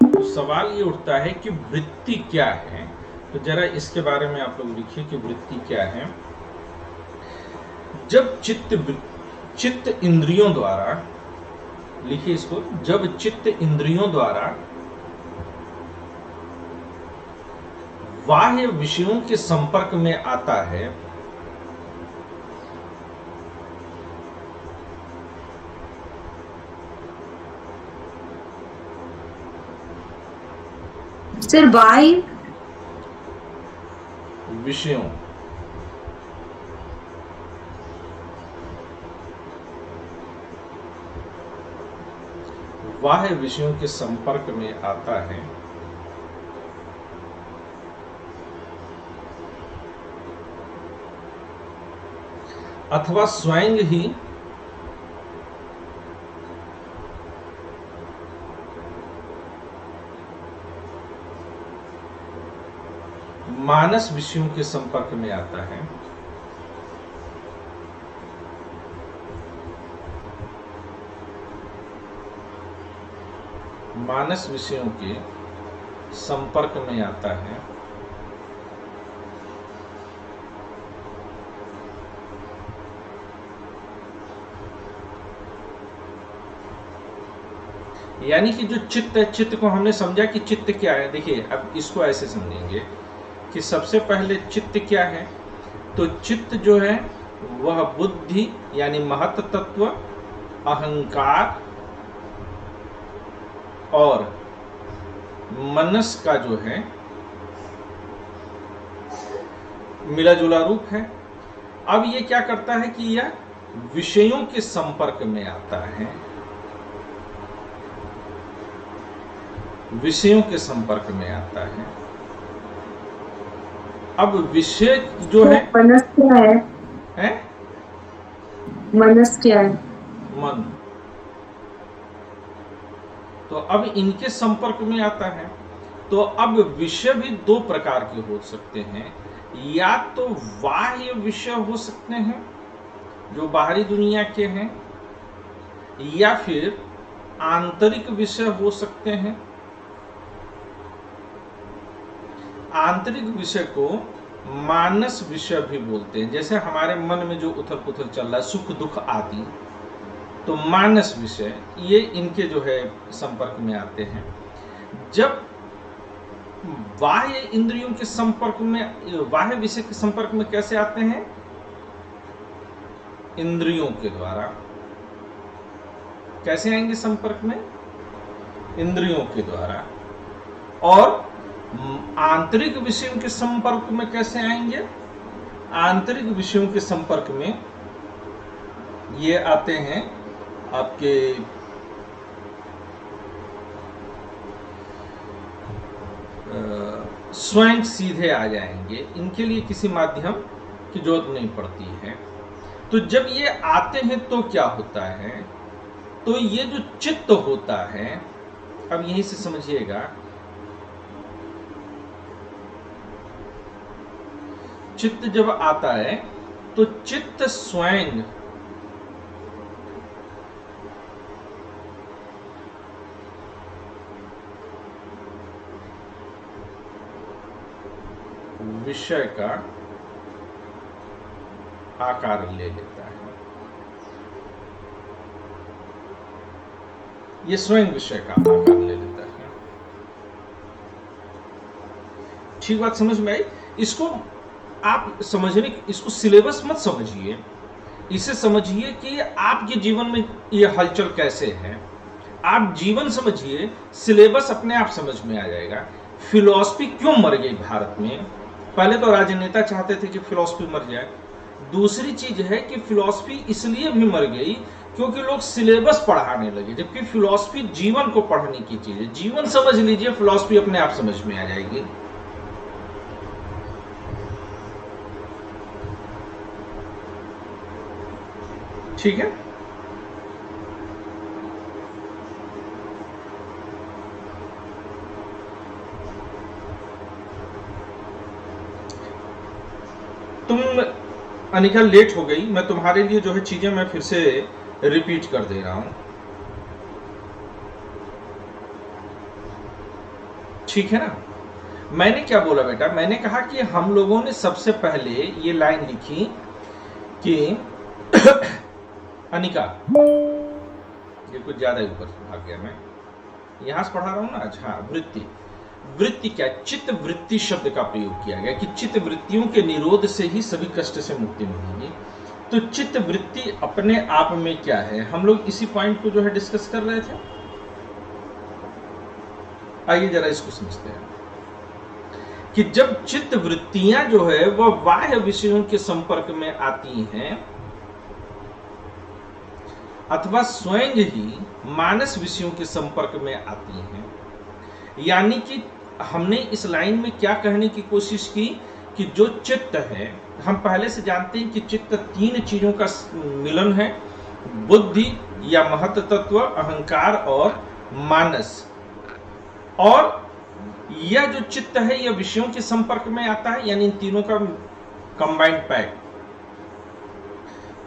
तो सवाल ये उठता है कि वृत्ति क्या है। तो जरा इसके बारे में आप लोग लिखिए कि वृत्ति क्या है। जब चित्त इंद्रियों द्वारा, लिखिए इसको, जब चित्त इंद्रियों द्वारा बाह्य विषयों के संपर्क में आता है, सर बाह्य विषयों बाह्य विषयों के संपर्क में आता है, अथवा स्वयं ही मानस विषयों के संपर्क में आता है, मानस विषयों के संपर्क में आता है, यानी कि जो चित्त है, चित्त को हमने समझा कि चित्त क्या है। देखिए अब इसको ऐसे समझेंगे कि सबसे पहले चित्त क्या है। तो चित्त जो है वह बुद्धि यानी महत तत्व, अहंकार और मनस का जो है मिला जुला रूप है। अब ये क्या करता है कि यह विषयों के संपर्क में आता है, विषयों के संपर्क में आता है। अब विषय जो है मनस क्या है? मनस क्या है? मन। तो अब इनके संपर्क में आता है। तो अब विषय भी दो प्रकार के हो सकते हैं, या तो बाह्य विषय हो सकते हैं जो बाहरी दुनिया के हैं, या फिर आंतरिक विषय हो सकते हैं। आंतरिक विषय को मानस विषय भी बोलते हैं। जैसे हमारे मन में जो उथल पुथल चल रहा है, सुख दुख आदि, तो मानस विषय ये इनके जो है संपर्क में आते हैं। जब बाह्य इंद्रियों के संपर्क में, बाह्य विषय के संपर्क में कैसे आते हैं? इंद्रियों के द्वारा। कैसे आएंगे संपर्क में? इंद्रियों के द्वारा। और आंतरिक विषयों के संपर्क में कैसे आएंगे? आंतरिक विषयों के संपर्क में ये आते हैं आपके स्वयं सीधे आ जाएंगे, इनके लिए किसी माध्यम की जरूरत नहीं पड़ती है। तो जब ये आते हैं तो क्या होता है? तो ये जो चित्त होता है, अब यहीं से समझिएगा, चित्त जब आता है तो चित्त स्वयं विषय का आकार ले लेता है। ये स्वयं विषय का आकार ले लेता है। ठीक बात समझ में आई? इसको आप समझने, इसको सिलेबस मत समझिए, इसे समझिए कि आपके जीवन में ये हलचल कैसे है। आप जीवन समझिए, सिलेबस अपने आप समझ में आ जाएगा। फिलॉसफी क्यों मर गई भारत में? पहले तो राजनेता चाहते थे कि फिलॉसफी मर जाए। दूसरी चीज है कि फिलॉसफी इसलिए भी मर गई क्योंकि लोग सिलेबस पढ़ाने लगे, जबकि फिलॉसफी जीवन को पढ़ने की चीज है। जीवन समझ लीजिए, फिलॉसफी अपने आप समझ में आ जाएगी। ठीक है? तुम अनिका लेट हो गई, मैं तुम्हारे लिए जो है चीजें मैं फिर से रिपीट कर दे रहा हूं। ठीक है ना। मैंने क्या बोला बेटा, मैंने कहा कि हम लोगों ने सबसे पहले ये लाइन लिखी कि अनिका, ये कुछ ज्यादा ही ऊपर भाग गया, मैं यहां से पढ़ा रहा हूं ना आज। हाँ, वृत्ति, वृत्ति क्या, चित्त वृत्ति शब्द का प्रयोग किया गया कि चित्त वृत्तियों के निरोध से ही सभी कष्ट से मुक्ति मिलेगी। तो चित्त वृत्ति अपने आप में क्या है, हम लोग इसी पॉइंट को जो है डिस्कस कर रहे थे। आइए जरा इसको समझते हैं कि जब चित्त वृत्तियां जो है वह बाह्य विषयों के संपर्क में आती हैं अथवा स्वयं ही मानस विषयों के संपर्क में आती हैं, यानी कि हमने इस लाइन में क्या कहने की कोशिश की कि जो चित्त है, हम पहले से जानते हैं कि चित्त तीन चीजों का मिलन है, बुद्धि या महत तत्व, अहंकार और मानस। और यह जो चित्त है यह विषयों के संपर्क में आता है, यानी इन तीनों का कंबाइंड पैक।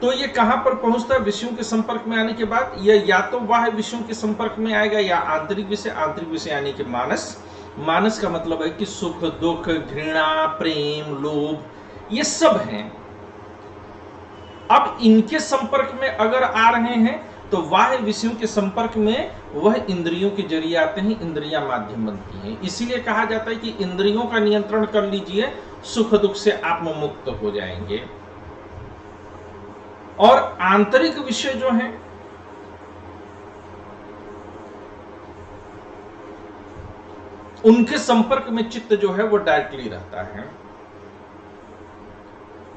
तो ये कहां पर पहुंचता है विषयों के संपर्क में आने के बाद, यह या तो बाह्य विषयों के संपर्क में आएगा या आंतरिक विषय। आंतरिक विषय यानी कि मानस। मानस का मतलब है कि सुख दुख, घृणा, प्रेम, लोभ, ये सब हैं। अब इनके संपर्क में अगर आ रहे हैं तो बाह्य विषयों के संपर्क में वह इंद्रियों के जरिए आते हैं, इंद्रियां माध्यम बनती हैं। इसीलिए कहा जाता है कि इंद्रियों का नियंत्रण कर लीजिए, सुख दुख से आप मुक्त हो जाएंगे। और आंतरिक विषय जो हैं उनके संपर्क में चित्त जो है वो डायरेक्टली रहता है।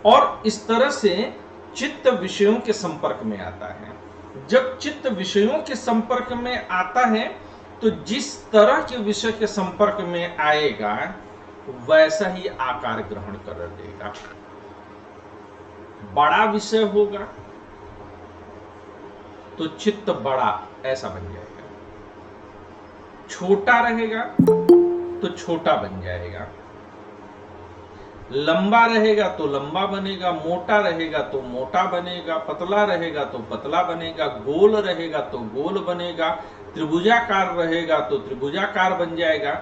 और इस तरह से चित्त विषयों के संपर्क में आता है। जब चित्त विषयों के संपर्क में आता है तो जिस तरह के विषय के संपर्क में आएगा वैसा ही आकार ग्रहण कर देगा। बड़ा विषय होगा तो चित्त बड़ा ऐसा बन जाएगा, छोटा रहेगा तो छोटा बन जाएगा, लंबा रहेगा तो लंबा बनेगा, मोटा रहेगा तो मोटा बनेगा, पतला रहेगा तो पतला बनेगा, गोल रहेगा तो गोल बनेगा, त्रिभुजाकार रहेगा तो त्रिभुजाकार बन जाएगा।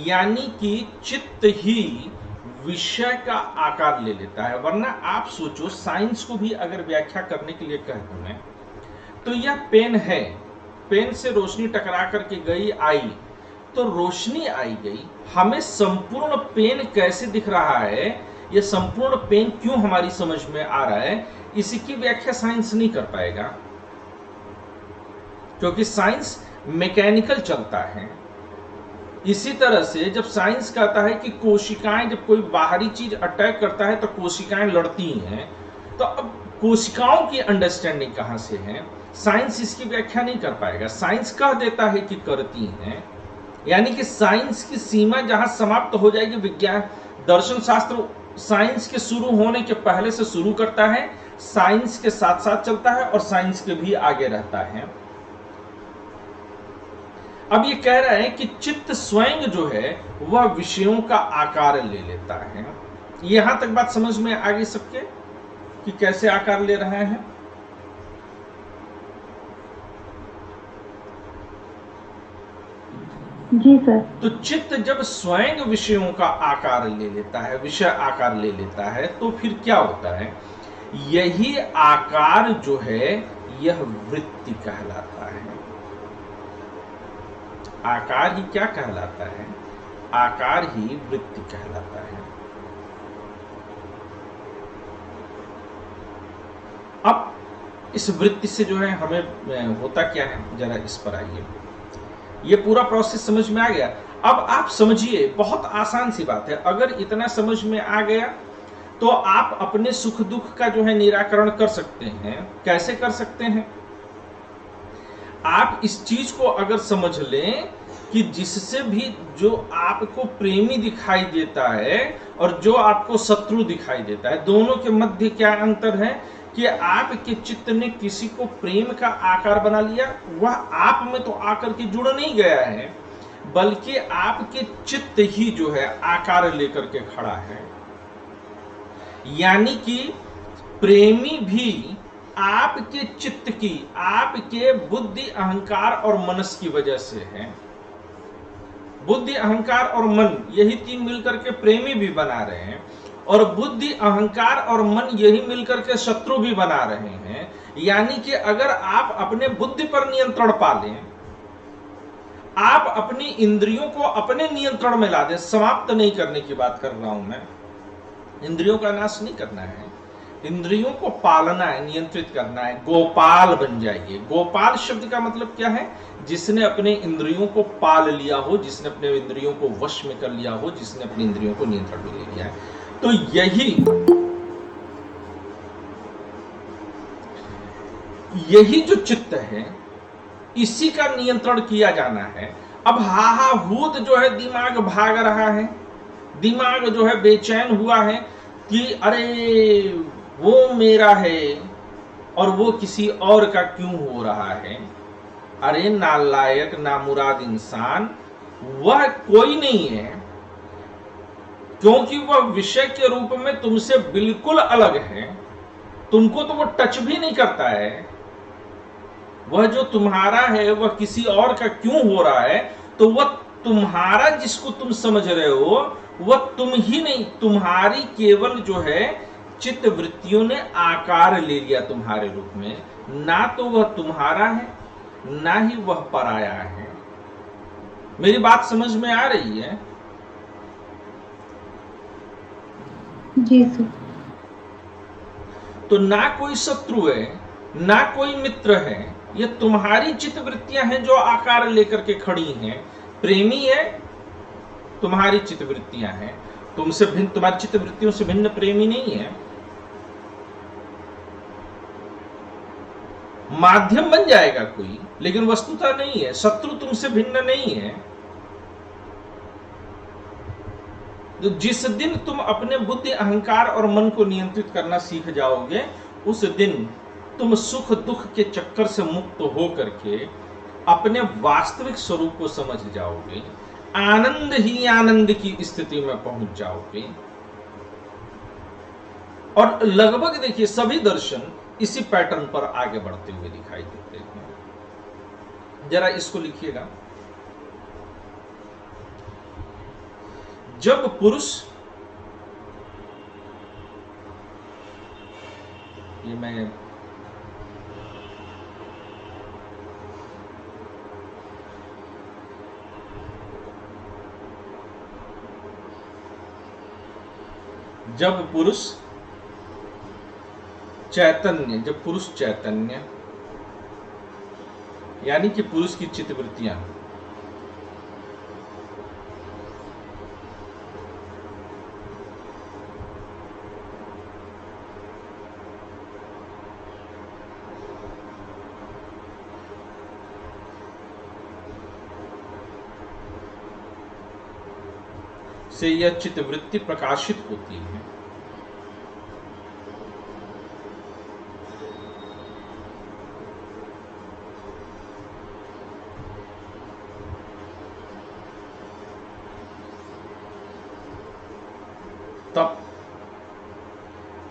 यानी कि चित्त ही विषय का आकार ले लेता है। वरना आप सोचो, साइंस को भी अगर व्याख्या करने के लिए कह दूं मैं, तो यह पेन है, पेन से रोशनी टकरा करके गई आई तो रोशनी आई गई, हमें संपूर्ण पेन कैसे दिख रहा है, यह संपूर्ण पेन क्यों हमारी समझ में आ रहा है, इसकी व्याख्या साइंस नहीं कर पाएगा, क्योंकि साइंस मैकेनिकल चलता है। इसी तरह से जब साइंस कहता है कि कोशिकाएं, जब कोई बाहरी चीज अटैक करता है तो कोशिकाएं लड़ती हैं, तो अब कोशिकाओं की अंडरस्टैंडिंग कहां से है, साइंस इसकी व्याख्या नहीं कर पाएगा। साइंस कह देता है कि करती हैं, यानी कि साइंस की सीमा जहां समाप्त हो जाएगी, विज्ञान दर्शन शास्त्र साइंस के शुरू होने के पहले से शुरू करता है, साइंस के साथ साथ चलता है और साइंस के भी आगे रहता है। अब ये कह रहा है कि चित्त स्वयं जो है वह विषयों का आकार ले लेता है। यहां तक बात समझ में आ गई सबके कि कैसे आकार ले रहे हैं। जी सर। तो चित्त जब स्वयं विषयों का आकार ले लेता है, विषय आकार ले लेता है, तो फिर क्या होता है, यही आकार जो है यह वृत्ति कहलाता है। आकार ही क्या कहलाता है, आकार ही वृत्ति कहलाता है। अब इस वृत्ति से जो है हमें होता क्या है, जरा इस पर आइए। ये पूरा प्रोसेस समझ में आ गया। अब आप समझिए, बहुत आसान सी बात है। अगर इतना समझ में आ गया तो आप अपने सुख दुख का जो है निराकरण कर सकते हैं। कैसे कर सकते हैं, आप इस चीज को अगर समझ लें कि जिससे भी जो आपको प्रेमी दिखाई देता है और जो आपको शत्रु दिखाई देता है, दोनों के मध्य क्या अंतर है कि आपके चित्त ने किसी को प्रेम का आकार बना लिया, वह आप में तो आकर के जुड़ नहीं गया है, बल्कि आपके चित्त ही जो है आकार लेकर के खड़ा है। यानी कि प्रेमी भी आपके चित्त की, आपके बुद्धि, अहंकार और मनस की वजह से है। बुद्धि, अहंकार और मन, यही तीन मिलकर के प्रेमी भी बना रहे हैं, और बुद्धि, अहंकार और मन यही मिलकर के शत्रु भी बना रहे हैं। यानी कि अगर आप अपने बुद्धि पर नियंत्रण पा लें, आप अपनी इंद्रियों को अपने नियंत्रण में ला दें, समाप्त नहीं करने की बात कर रहा हूं मैं, इंद्रियों का नाश नहीं करना है, इंद्रियों को पालना है, नियंत्रित करना है, गोपाल बन जाइए। गोपाल शब्द का मतलब क्या है? जिसने अपने इंद्रियों को पाल लिया हो, जिसने अपने इंद्रियों को वश में कर लिया हो, जिसने अपनी इंद्रियों को नियंत्रण में ले लिया है। तो यही जो चित्त है, इसी का नियंत्रण किया जाना है। अब हाहाहूत जो है दिमाग भाग रहा है, दिमाग जो है बेचैन हुआ है कि अरे वो मेरा है और वो किसी और का क्यों हो रहा है। अरे नालायक, नामुराद इंसान, वह कोई नहीं है, क्योंकि वह विषय के रूप में तुमसे बिल्कुल अलग है, तुमको तो वो टच भी नहीं करता है। वह जो तुम्हारा है वह किसी और का क्यों हो रहा है? तो वह तुम्हारा जिसको तुम समझ रहे हो वह तुम ही नहीं, तुम्हारी केवल जो है चित्त वृत्तियों ने आकार ले लिया तुम्हारे रूप में। ना तो वह तुम्हारा है, ना ही वह पराया है। मेरी बात समझ में आ रही है? जी सर। तो ना कोई शत्रु है, ना कोई मित्र है, ये तुम्हारी चित्त वृत्तियां हैं जो आकार लेकर के खड़ी हैं। प्रेमी है, तुम्हारी चित्त वृत्तियां हैं, तुमसे भिन्न, तुम्हारी चित्त वृत्तियों से भिन्न प्रेमी नहीं है। माध्यम बन जाएगा कोई, लेकिन वस्तुता नहीं है। शत्रु तुमसे भिन्न नहीं है। तो जिस दिन तुम अपने बुद्धि, अहंकार और मन को नियंत्रित करना सीख जाओगे, उस दिन तुम सुख दुख के चक्कर से मुक्त हो करके अपने वास्तविक स्वरूप को समझ जाओगे, आनंद ही आनंद की स्थिति में पहुंच जाओगे। और लगभग देखिए सभी दर्शन इसी पैटर्न पर आगे बढ़ते हुए दिखाई देते हैं। जरा इसको लिखिएगा। जब पुरुष, ये मैं जब पुरुष चैतन्य, जब पुरुष चैतन्य यानी कि पुरुष की चित्तवृत्तियां से यह चित्तवृत्ति प्रकाशित होती है, तब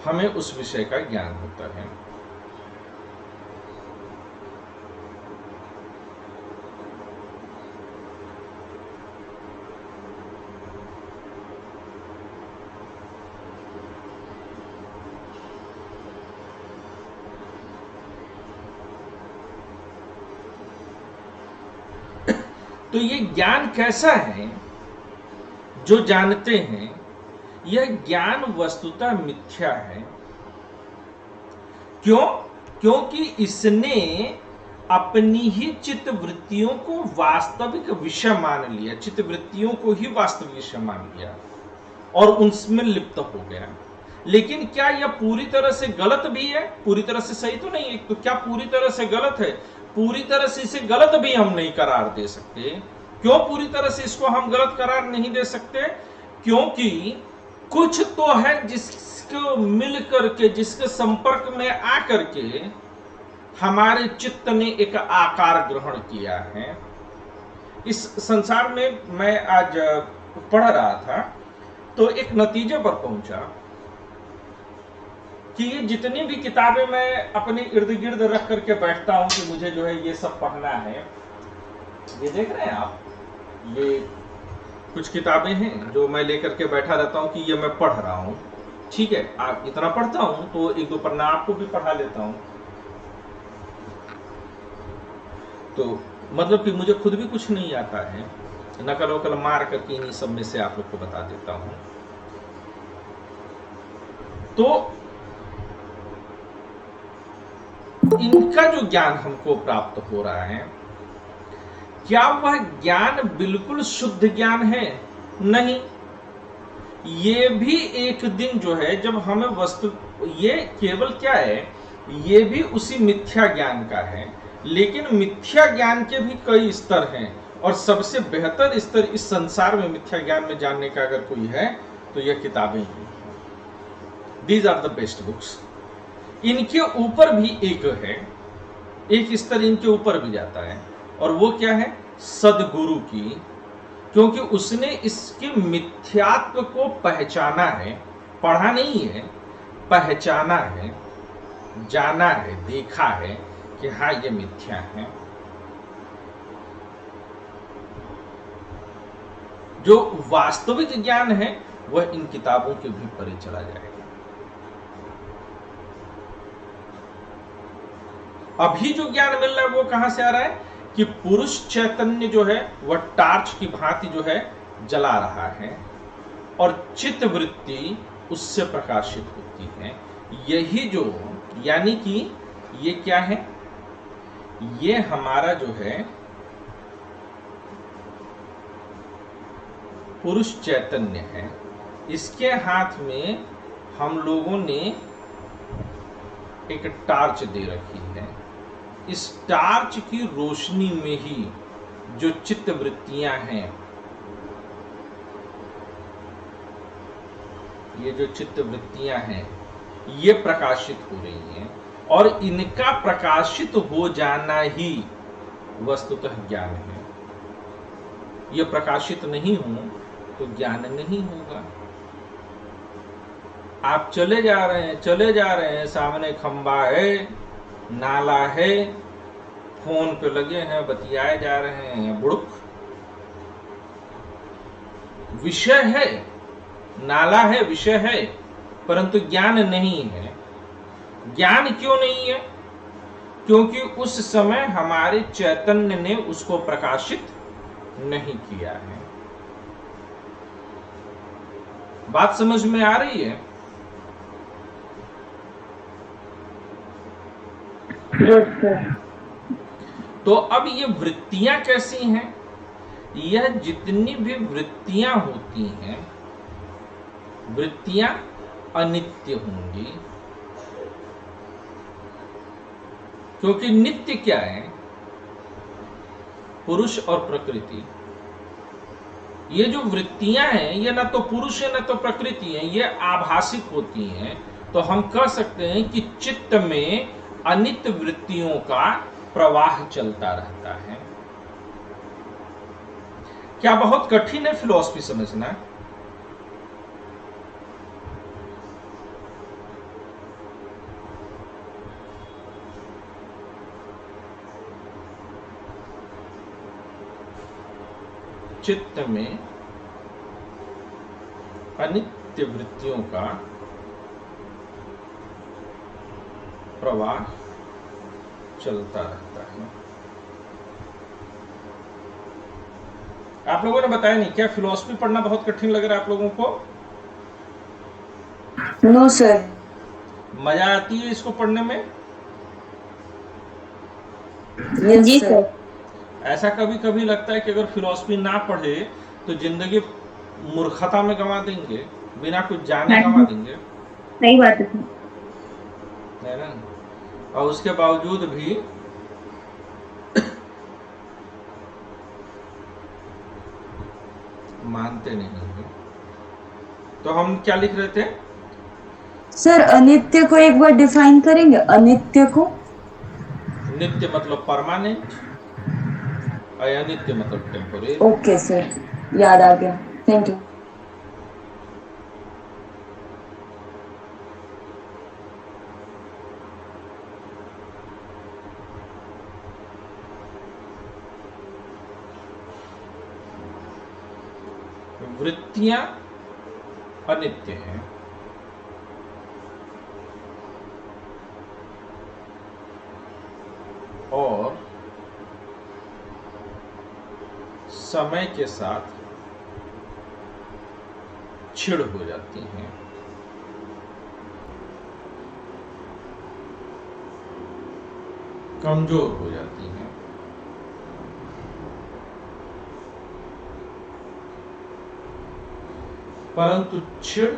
हमें उस विषय का ज्ञान होता है। तो ये ज्ञान कैसा है? जो जानते हैं यह ज्ञान वस्तुतः मिथ्या है। क्यों? क्योंकि इसने अपनी ही चित्त वृत्तियों को वास्तविक विषय मान लिया, चित्त वृत्तियों को ही वास्तविक विषय मान लिया और उनमें लिप्त हो गया। लेकिन क्या यह पूरी तरह से गलत भी है? पूरी तरह से सही तो नहीं है। तो क्या पूरी तरह से गलत है? पूरी तरह से इसे गलत भी हम नहीं करार दे सकते। क्यों पूरी तरह से इसको हम गलत करार नहीं दे सकते? क्योंकि कुछ तो है जिसको मिल करके, जिसके संपर्क में आकर के हमारे चित्त ने एक आकार ग्रहण किया है। इस संसार में मैं आज पढ़ रहा था तो एक नतीजे पर पहुंचा कि ये जितनी भी किताबें मैं अपने इर्द गिर्द रख करके बैठता हूं कि मुझे जो है ये सब पढ़ना है, ये देख रहे हैं आप, ये कुछ किताबें हैं जो मैं लेकर के बैठा रहता हूँ कि ये मैं पढ़ रहा हूँ, ठीक है, आप इतना पढ़ता हूँ तो एक दो पन्ना आपको भी पढ़ा लेता हूँ। तो मतलब कि मुझे खुद भी कुछ नहीं आता है, नकल वकल मार करके इन्हीं सब में से आप लोग को बता देता हूँ। तो इनका जो ज्ञान हमको प्राप्त हो रहा है, क्या वह ज्ञान बिल्कुल शुद्ध ज्ञान है? नहीं, ये भी एक दिन जो है जब हमें वस्तु, ये केवल क्या है, ये भी उसी मिथ्या ज्ञान का है, लेकिन मिथ्या ज्ञान के भी कई स्तर हैं, और सबसे बेहतर स्तर इस संसार में मिथ्या ज्ञान में जानने का अगर कोई है तो यह किताबें ही। These are the best books. इनके ऊपर भी एक है, एक स्तर इनके ऊपर भी जाता है, और वो क्या है? सदगुरु की, क्योंकि उसने इसके मिथ्यात्व को पहचाना है, पढ़ा नहीं है, पहचाना है, जाना है, देखा है कि हाँ ये मिथ्या है। जो वास्तविक ज्ञान है वह इन किताबों के भी परे चला जाएगा। अभी जो ज्ञान मिल रहा है वो कहां से आ रहा है कि पुरुष चैतन्य जो है वह टार्च की भांति जो है जला रहा है, और चित्त वृत्ति उससे प्रकाशित होती है। यही जो, यानी कि ये क्या है, ये हमारा जो है पुरुष चैतन्य है, इसके हाथ में हम लोगों ने एक टार्च दे रखी है। इस टार्च की रोशनी में ही जो चित्त वृत्तियां हैं, ये जो चित्त वृत्तियां हैं ये प्रकाशित हो रही हैं, और इनका प्रकाशित हो जाना ही वस्तुतः ज्ञान है। ये प्रकाशित नहीं हो तो ज्ञान नहीं होगा। आप चले जा रहे हैं, सामने खंबा है, नाला है, फोन पे लगे हैं, बतियाए जा रहे हैं, बुड़ुक, विषय है, नाला है, विषय है, परंतु ज्ञान नहीं है। ज्ञान क्यों नहीं है? क्योंकि उस समय हमारे चैतन्य ने उसको प्रकाशित नहीं किया है। बात समझ में आ रही है? तो अब ये वृत्तियां कैसी हैं? यह जितनी भी वृत्तियां होती हैं, वृत्तियां अनित्य होंगी, क्योंकि नित्य क्या है? पुरुष और प्रकृति। ये जो वृत्तियां हैं ये न तो पुरुष है न तो प्रकृति है, ये आभासिक होती हैं। तो हम कह सकते हैं कि चित्त में अनित्य वृत्तियों का प्रवाह चलता रहता है। क्या बहुत कठिन है फिलॉसफी समझना? चित्त में अनित्य वृत्तियों का प्रवाह चलता रहता है। आप लोगों ने बताया नहीं, क्या फिलॉसफी पढ़ना बहुत कठिन लग रहा है आप लोगों को? No sir. मजा आती है इसको पढ़ने में? जी सर। ऐसा कभी कभी लगता है कि अगर फिलॉसफी ना पढ़े तो जिंदगी मूर्खता में गंवा देंगे, बिना कुछ जाने गंवा देंगे। सही बात है ना? और उसके बावजूद भी मानते नहीं हैं। तो हम क्या लिख रहे थे? सर अनित्य को एक बार डिफाइन करेंगे? अनित्य को, नित्य मतलब परमानेंट, अनित्य मतलब टेम्पोरेरी। ओके सर, याद आ गया, थैंक यू। वृत्तियां अनित्य हैं, और समय के साथ क्षीण हो जाती हैं। कमजोर हो जाती हैं। परंतु क्षीण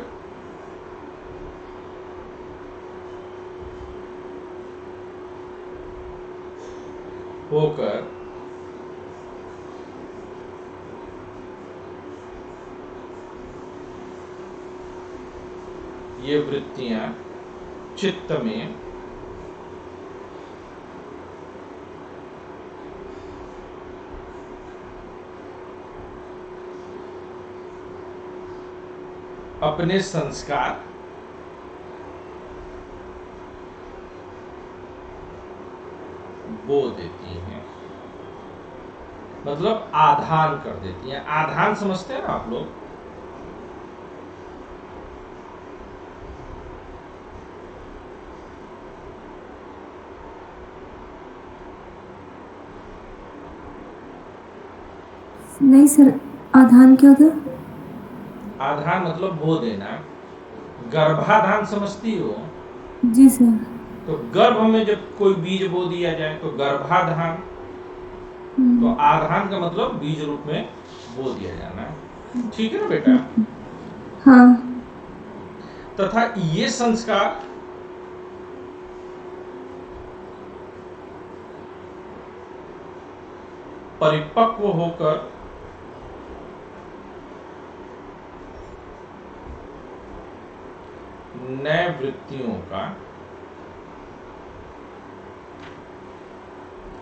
होकर ये वृत्तियां चित्त में अपने संस्कार बो देती हैं, मतलब आधान कर देती हैं। आधान समझते हैं ना आप लोग? नहीं सर, आधान क्या होता है? आधान मतलब बो देना। गर्भाधान समझती हो? जी सर। तो गर्भ में जब कोई बीज बो दिया जाए तो गर्भाधान, तो आधान का मतलब बीज रूप में बो दिया जाना। ठीक है ना बेटा? हाँ। तथा ये संस्कार परिपक्व होकर नए वृत्तियों का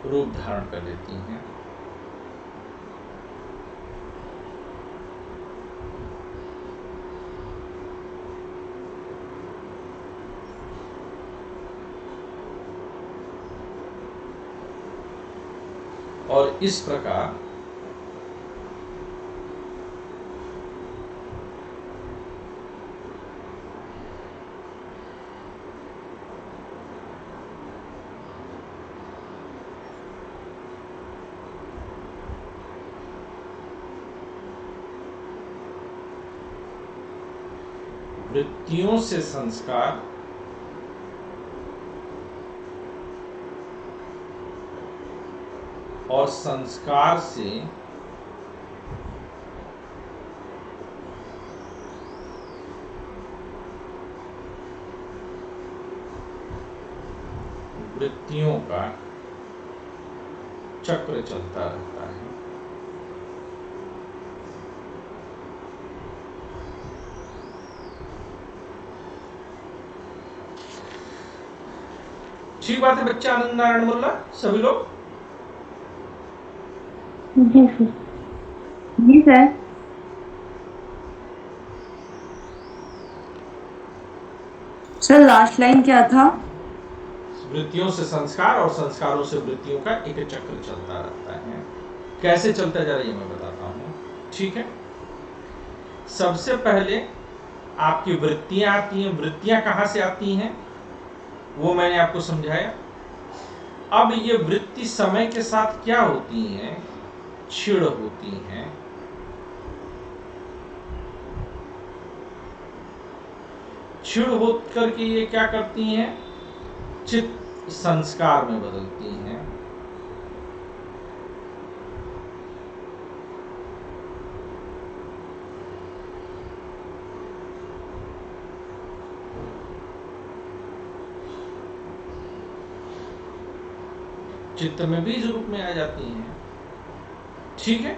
रूप धारण कर लेती हैं। और इस प्रकार वृत्तियों से संस्कार और संस्कार से वृत्तियों का चक्र चलता रहता है। ठीक बात है बच्चा आनंद नारायण मुल्ला, सभी लोग? जी सर। जी सर। सर लास्ट लाइन क्या था? वृत्तियों से संस्कार और संस्कारों से वृत्तियों का एक चक्र चलता रहता है। कैसे चलता जा रही है मैं बताता हूं। ठीक है, सबसे पहले आपकी वृत्तियां आती हैं। वृत्तियां कहां से आती हैं वो मैंने आपको समझाया। अब ये वृत्ति समय के साथ क्या होती हैं? क्षीण होती हैं। क्षीण होकर के ये क्या करती हैं? चित्त संस्कार में बदलती हैं। चित्त में बीज रूप में आ जाती हैं। ठीक है,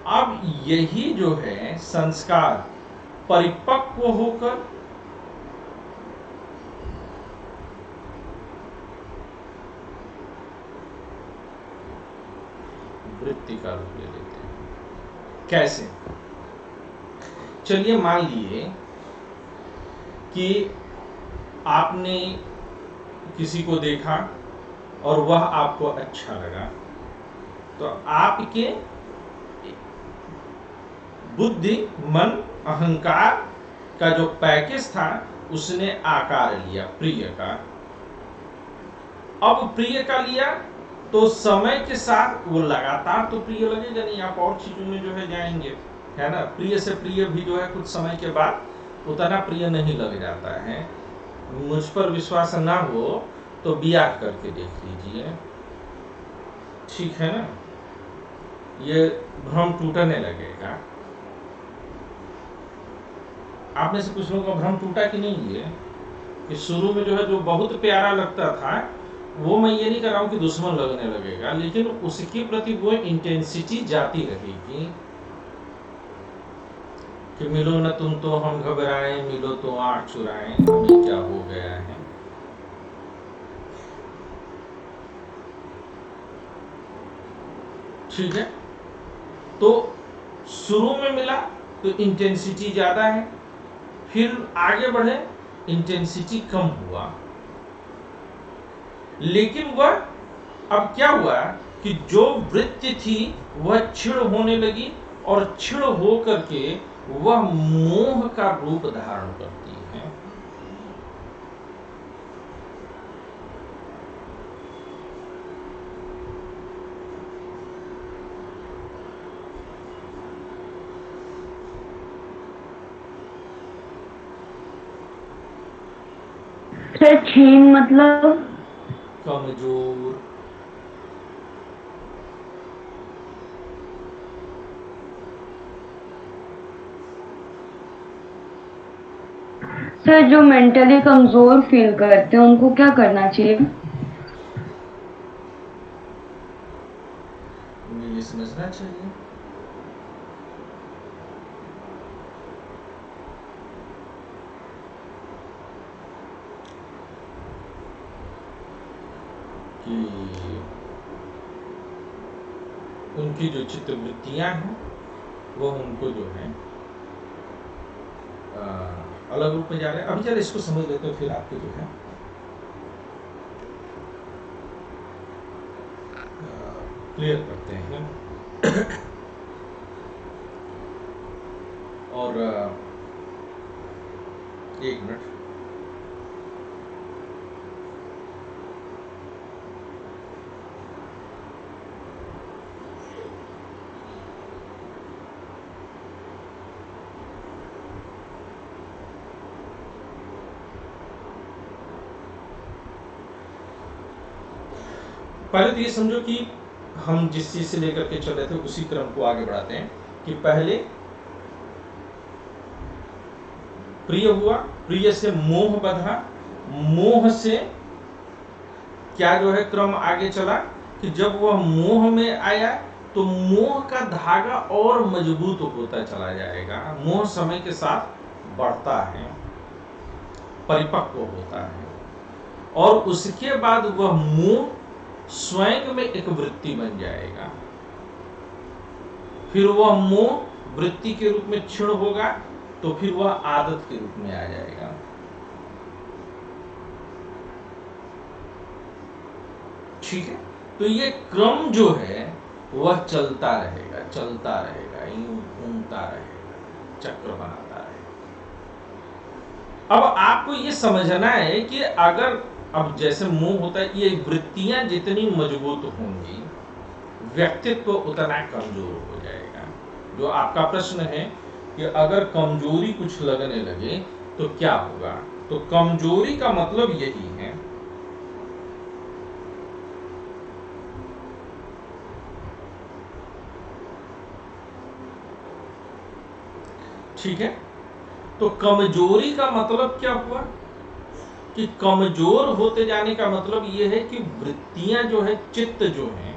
अब यही जो है संस्कार परिपक्व होकर वृत्ति का रूप ले लेते हैं। कैसे? चलिए मान लिए कि आपने किसी को देखा और वह आपको अच्छा लगा, तो आपके बुद्धि, मन, अहंकार का जो पैकेज था उसने आकार लिया प्रिय का। अब प्रिय का लिया तो समय के साथ वो लगातार तो प्रिय लगेगा नहीं, आप और चीजों में जो है जाएंगे, है ना। प्रिय से प्रिय भी जो है कुछ समय के बाद उतना प्रिय नहीं लग जाता है। मुझ पर विश्वास ना हो तो ब्याह करके देख लीजिए, ठीक है ना, ये भ्रम टूटने लगेगा। आप में से कुछ लोगों का भ्रम टूटा कि नहीं है कि शुरू में जो है जो बहुत प्यारा लगता था वो, मैं ये नहीं कर रहा हूं कि दुश्मन लगने लगेगा, लेकिन उसके प्रति वो इंटेंसिटी जाती रहेगी कि मिलो न तुम तो हम घबराएं, मिलो तो आंख चुराएं, हमें क्या हो गया है। ठीक है, तो शुरू में मिला तो इंटेंसिटी ज्यादा है, फिर आगे बढ़े इंटेंसिटी कम हुआ, लेकिन वह अब क्या हुआ कि जो वृत्ति थी वह क्षीण होने लगी और क्षीण होकर के वह मोह का रूप धारण करती है। सर क्षीण मतलब? कमजोर। सर जो मेंटली कमजोर फील करते हैं उनको क्या करना चाहिए? मुझे ये समझना चाहिए कि उनकी जो चित्तवृत्तियां हैं वो उनको जो है अलग रूप में जा रहे हैं। अभी चलो इसको समझ लेते हैं, फिर आपके जो है क्लियर करते हैं। और एक मिनट, पहले तो ये समझो कि हम जिस चीज से लेकर के चल रहे थे उसी क्रम को आगे बढ़ाते हैं कि पहले प्रिय हुआ, प्रिय से मोह बंधा, मोह से क्या जो है क्रम आगे चला कि जब वह मोह में आया तो मोह का धागा और मजबूत होता चला जाएगा। मोह समय के साथ बढ़ता है, परिपक्व होता है, और उसके बाद वह मोह स्वयं में एक वृत्ति बन जाएगा। फिर वह मोह वृत्ति के रूप में क्षीण होगा तो फिर वह आदत के रूप में आ जाएगा। ठीक है, तो ये क्रम जो है वह चलता रहेगा, चलता रहेगा, यूं घूमता रहेगा, चक्र बनाता रहेगा। अब आपको ये समझना है कि अगर अब जैसे मोह होता है, ये वृत्तियां जितनी मजबूत होंगी व्यक्तित्व उतना कमजोर हो जाएगा। जो आपका प्रश्न है कि अगर कमजोरी कुछ लगने लगे तो क्या होगा, तो कमजोरी का मतलब यही है ठीक है। तो कमजोरी का मतलब क्या हुआ कि कमजोर होते जाने का मतलब यह है कि वृत्तियां जो है, चित्त जो है,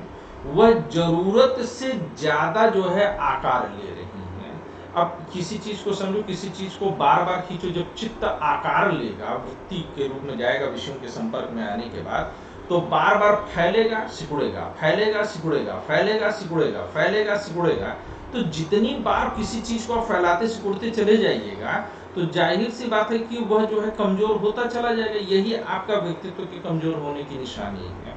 वह जरूरत से ज्यादा जो है आकार ले रही हैं। अब किसी चीज को समझो, किसी चीज को बार बार खींचो, जब चित्त आकार लेगा, वृत्ति के रूप में जाएगा विषयों के संपर्क में आने के बाद, तो बार बार फैलेगा सिकुड़ेगा, फैलेगा सिकुड़ेगा, फैलेगा सिकुड़ेगा, फैलेगा सिकुड़ेगा। तो जितनी बार किसी चीज को आप फैलाते सिकुड़ते चले जाइएगा तो जाहिर सी बात है कि वह जो है कमजोर होता चला जाएगा। यही आपका व्यक्तित्व के कमजोर होने की निशानी है।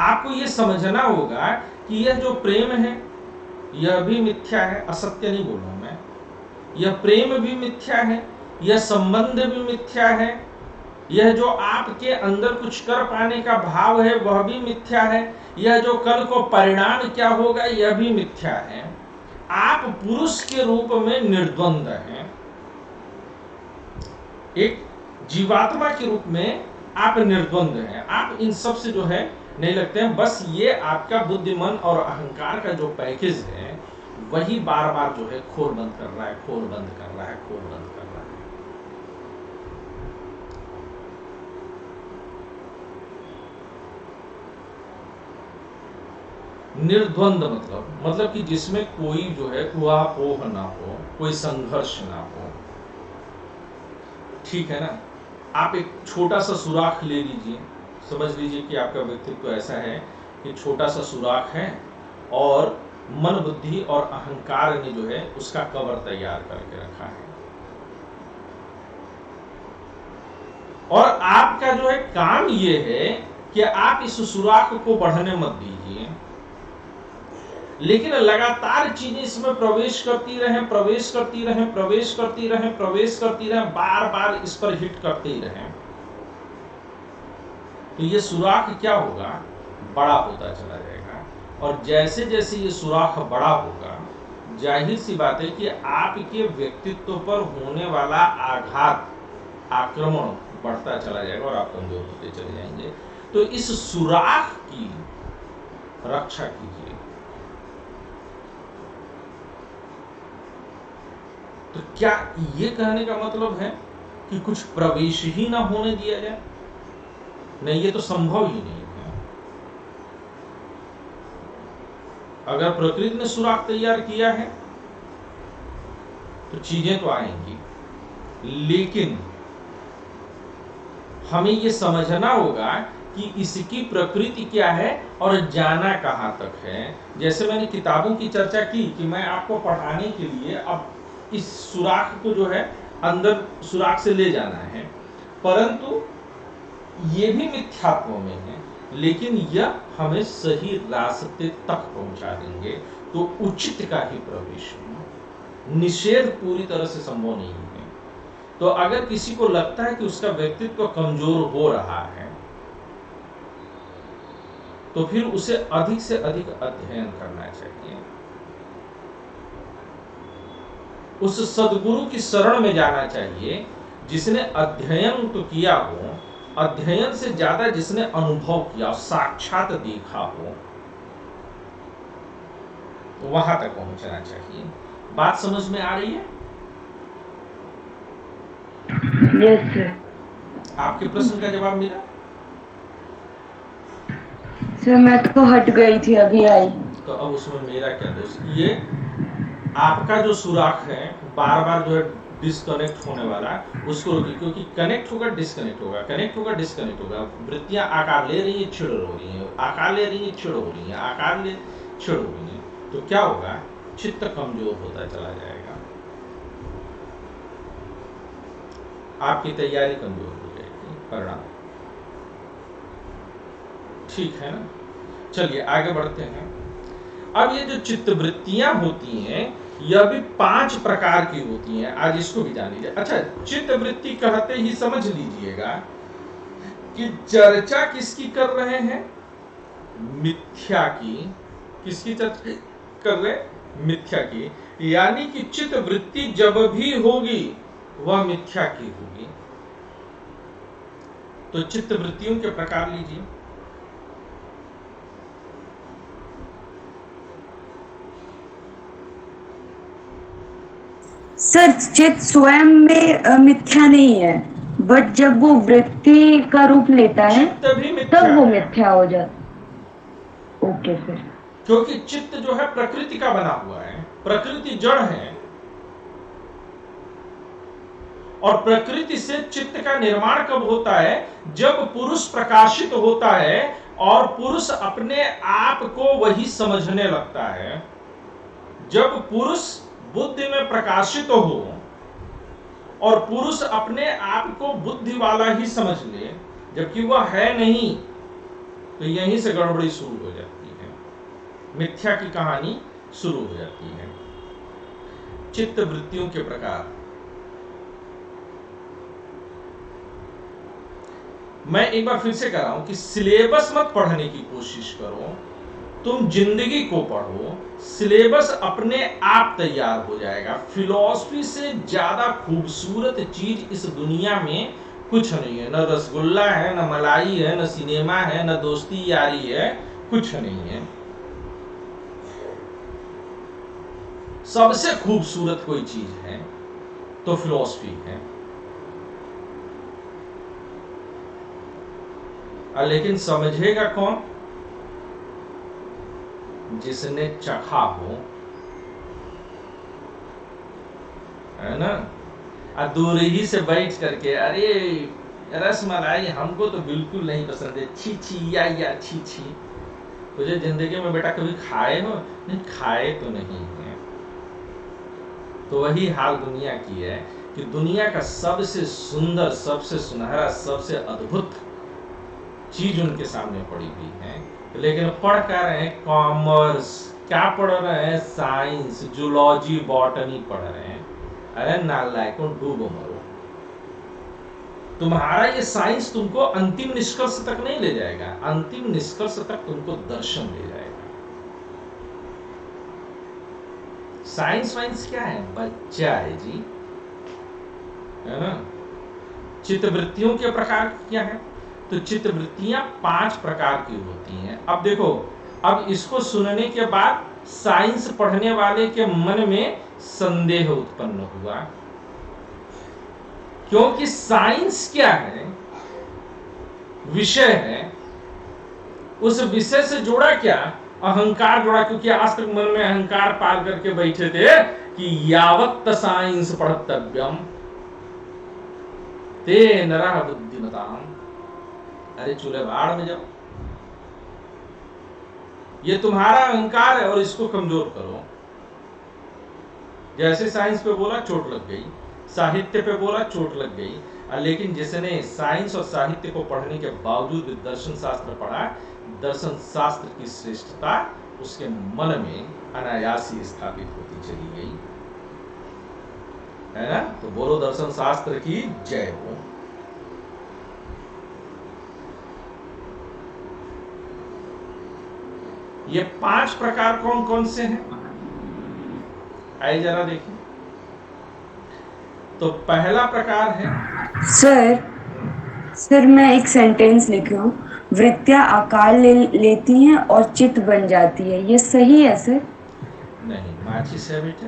आपको यह समझना होगा कि यह जो प्रेम है यह भी मिथ्या है, असत्य नहीं बोल रहा हूं मैं। यह प्रेम भी मिथ्या है, यह संबंध भी मिथ्या है, यह जो आपके अंदर कुछ कर पाने का भाव है वह भी मिथ्या है, यह जो कल को परिणाम क्या होगा यह भी मिथ्या है। आप पुरुष के रूप में निर्द्वंद हैं, एक जीवात्मा के रूप में आप निर्द्वंद हैं। आप इन सब से जो है नहीं लगते हैं, बस ये आपका बुद्धिमान और अहंकार का जो पैकेज है वही बार बार जो है खोल बंद कर रहा है, खोल बंद कर रहा है, खोल बंद कर रहा है। निर्द्वंद मतलब कि जिसमें कोई जो है ऊहापोह ना हो, कोई संघर्ष ना हो, ठीक है ना। आप एक छोटा सा सुराख ले लीजिए, समझ लीजिए कि आपका व्यक्तित्व ऐसा है कि छोटा सा सुराख है और मन बुद्धि और अहंकार ने जो है उसका कवर तैयार करके रखा है, और आपका जो है काम ये है कि आप इस सुराख को बढ़ने मत दीजिए, लेकिन लगातार चीजें इसमें प्रवेश करती रहें, प्रवेश करती रहें, प्रवेश करती रहें, प्रवेश करती रहें, बार बार इस पर हिट करते ही रहें, तो ये सुराख क्या होगा, बड़ा होता चला जाएगा। और जैसे जैसे ये सुराख बड़ा होगा, जाहिर सी बात है कि आपके व्यक्तित्व पर होने वाला आघात, आक्रमण बढ़ता चला जाएगा और आप कमजोर होते चले जाएंगे। तो इस सुराख की रक्षा कीजिए। तो क्या ये कहने का मतलब है कि कुछ प्रवेश ही ना होने दिया जाए? नहीं, ये तो संभव ही नहीं है। अगर प्रकृति ने सुराख तैयार किया है तो चीजें तो आएंगी, लेकिन हमें ये समझना होगा कि इसकी प्रकृति क्या है और जाना कहां तक है। जैसे मैंने किताबों की चर्चा की कि मैं आपको पढ़ाने के लिए अब इस सुराख को जो है अंदर सुराख से ले जाना है, परंतु ये भी मिथ्यात्व में है, लेकिन यह हमें सही रास्ते तक पहुंचा देंगे। तो उचित का ही प्रवेश होना, निषेध पूरी तरह से संभव नहीं है। तो अगर किसी को लगता है कि उसका व्यक्तित्व कमजोर हो रहा है, तो फिर उसे अधिक से अधिक अध्ययन करना चाहिए, उस सद्गुरु की शरण में जाना चाहिए जिसने अध्ययन तो किया हो, अध्ययन से ज्यादा जिसने अनुभव किया, साक्षात देखा हो, तो वहां तक पहुंचना चाहिए। बात समझ में आ रही है? Yes sir. आपके प्रश्न का जवाब मिला? सर मैं तो हट गई थी, अभी आई। तो अब उसमें मेरा क्या दोष? ये आपका जो सुराख है बार बार जो है डिस्कनेक्ट होने वाला, उसको रोकिए, क्योंकि कनेक्ट होगा डिस्कनेक्ट होगा, कनेक्ट होगा डिस्कनेक्ट होगा। वृत्तियां आकार ले रही है, छिड़ हो रही है, आकार ले रही है, छिड़ हो रही है, आकार ले छिड़ हो रही है, तो क्या होगा, चित्त कमजोर होता चला जाएगा, आपकी तैयारी कमजोर हो जाएगी, परिणाम। ठीक है ना? चलिए आगे बढ़ते हैं। अब ये जो चित्तवृत्तियां होती हैं यह भी 5 प्रकार की होती हैं, आज इसको भी जान लीजिए। अच्छा, चित्तवृत्ति कहते ही समझ लीजिएगा कि चर्चा किसकी कर रहे हैं, मिथ्या की। किसकी चर्चा कर रहे? मिथ्या की। यानी कि चित्तवृत्ति जब भी होगी वह मिथ्या की होगी। तो चित्तवृत्तियों के प्रकार लीजिए। सर चित्त स्वयं में मिथ्या नहीं है, बट जब वो वृत्ति का रूप लेता है चित्त भी मिथ्या तब वो है। मिथ्या हो जाता। Okay sir. क्योंकि चित्त जो है प्रकृति का बना हुआ है, प्रकृति जड़ है, और प्रकृति से चित्त का निर्माण कब होता है, जब पुरुष प्रकाशित होता है और पुरुष अपने आप को वही समझने लगता है। जब पुरुष बुद्धि में प्रकाशित हो और पुरुष अपने आप को बुद्धि वाला ही समझ ले, जबकि वह है नहीं, तो यहीं से गड़बड़ी शुरू हो जाती है। मिथ्या की कहानी शुरू हो जाती है। चित्त वृत्तियों के प्रकार। मैं एक बार फिर से कह रहा हूं कि सिलेबस मत पढ़ने की कोशिश करो, तुम जिंदगी को पढ़ो, सिलेबस अपने आप तैयार हो जाएगा। फिलॉसफी से ज्यादा खूबसूरत चीज इस दुनिया में कुछ नहीं है। न रसगुल्ला है, न मलाई है, न सिनेमा है, न दोस्ती यारी है, कुछ नहीं है। सबसे खूबसूरत कोई चीज है तो फिलॉसफी है। लेकिन समझेगा कौन? जिसने चखा हो, है ना। दूर ही से बैठ करके, अरे रसमलाई हमको तो बिल्कुल नहीं पसंद है, छी छी या छी छी। तुझे जिंदगी में बेटा कभी खाए हो? नहीं खाए तो नहीं है। तो वही हाल दुनिया की है कि दुनिया का सबसे सुंदर, सबसे सुनहरा, सबसे अद्भुत चीज उनके सामने पड़ी हुई है, लेकिन पढ़ कर रहे हैं कॉमर्स। क्या पढ़ रहे हैं? साइंस, जूलॉजी, बॉटनी पढ़ रहे हैं। अरे नालायकों, डूबो मरो। तुम्हारा ये साइंस तुमको अंतिम निष्कर्ष तक नहीं ले जाएगा। अंतिम निष्कर्ष तक तुमको दर्शन ले जाएगा। साइंस वाइंस क्या है? बच्चा है जी, है ना। चित्तवृत्तियों के प्रकार क्या है? तो चित्तवृत्तियां 5 प्रकार की होती हैं। अब देखो, अब इसको सुनने के बाद साइंस पढ़ने वाले के मन में संदेह उत्पन्न हुआ, क्योंकि साइंस क्या है? विषय है। उस विषय से जुड़ा क्या? अहंकार जुड़ा, क्योंकि आज तक मन में अहंकार पाल करके बैठे थे कि यावत् साइंस पढ़तव्यम ते नरः बुद्धिमताम्। अरे चूल्हे भाड़ में जाओ। ये तुम्हारा अहंकार है और इसको कमजोर करो। जैसे साइंस पे बोला चोट लग गई, साहित्य पे बोला चोट लग गई, लेकिन जिसने साइंस और साहित्य को पढ़ने के बावजूद भी दर्शन शास्त्र पढ़ा, दर्शन शास्त्र की श्रेष्ठता उसके मन में अनायास ही स्थापित होती चली गई, है ना। तो बोलो दर्शन शास्त्र की जय हो। ये 5 प्रकार कौन कौन से हैं? आइए जरा देखिए। तो पहला प्रकार है सर मैं एक सेंटेंस लिखी हूँ, वृत्तियां आकार लेती हैं और चित्त बन जाती है, ये सही है सर? नहीं, माचिस है बेटा।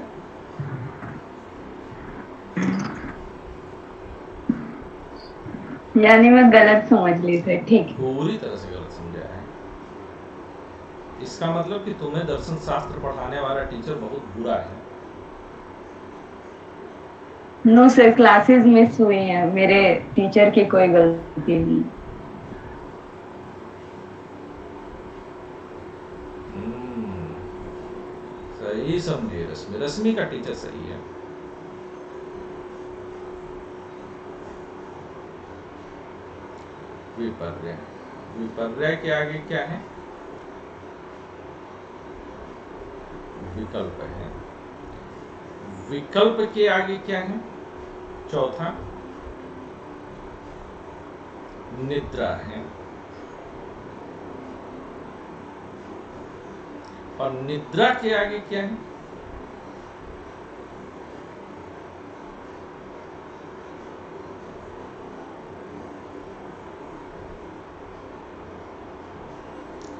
यानी मैं गलत समझ ली सर, ठीक है। पूरी तरह से गलत समझा है। इसका मतलब कि तुम्हें दर्शन शास्त्र पढ़ाने वाला टीचर बहुत बुरा है। नो सर, क्लासेस मिस हुई हैं, मेरे टीचर की कोई गलती नहीं। सही समझे रश्मि। रश्मि का टीचर सही है। विपर्य। विपर्य के आगे क्या है? विकल्प है। विकल्प के आगे क्या है? चौथा निद्रा है। और निद्रा के आगे क्या है?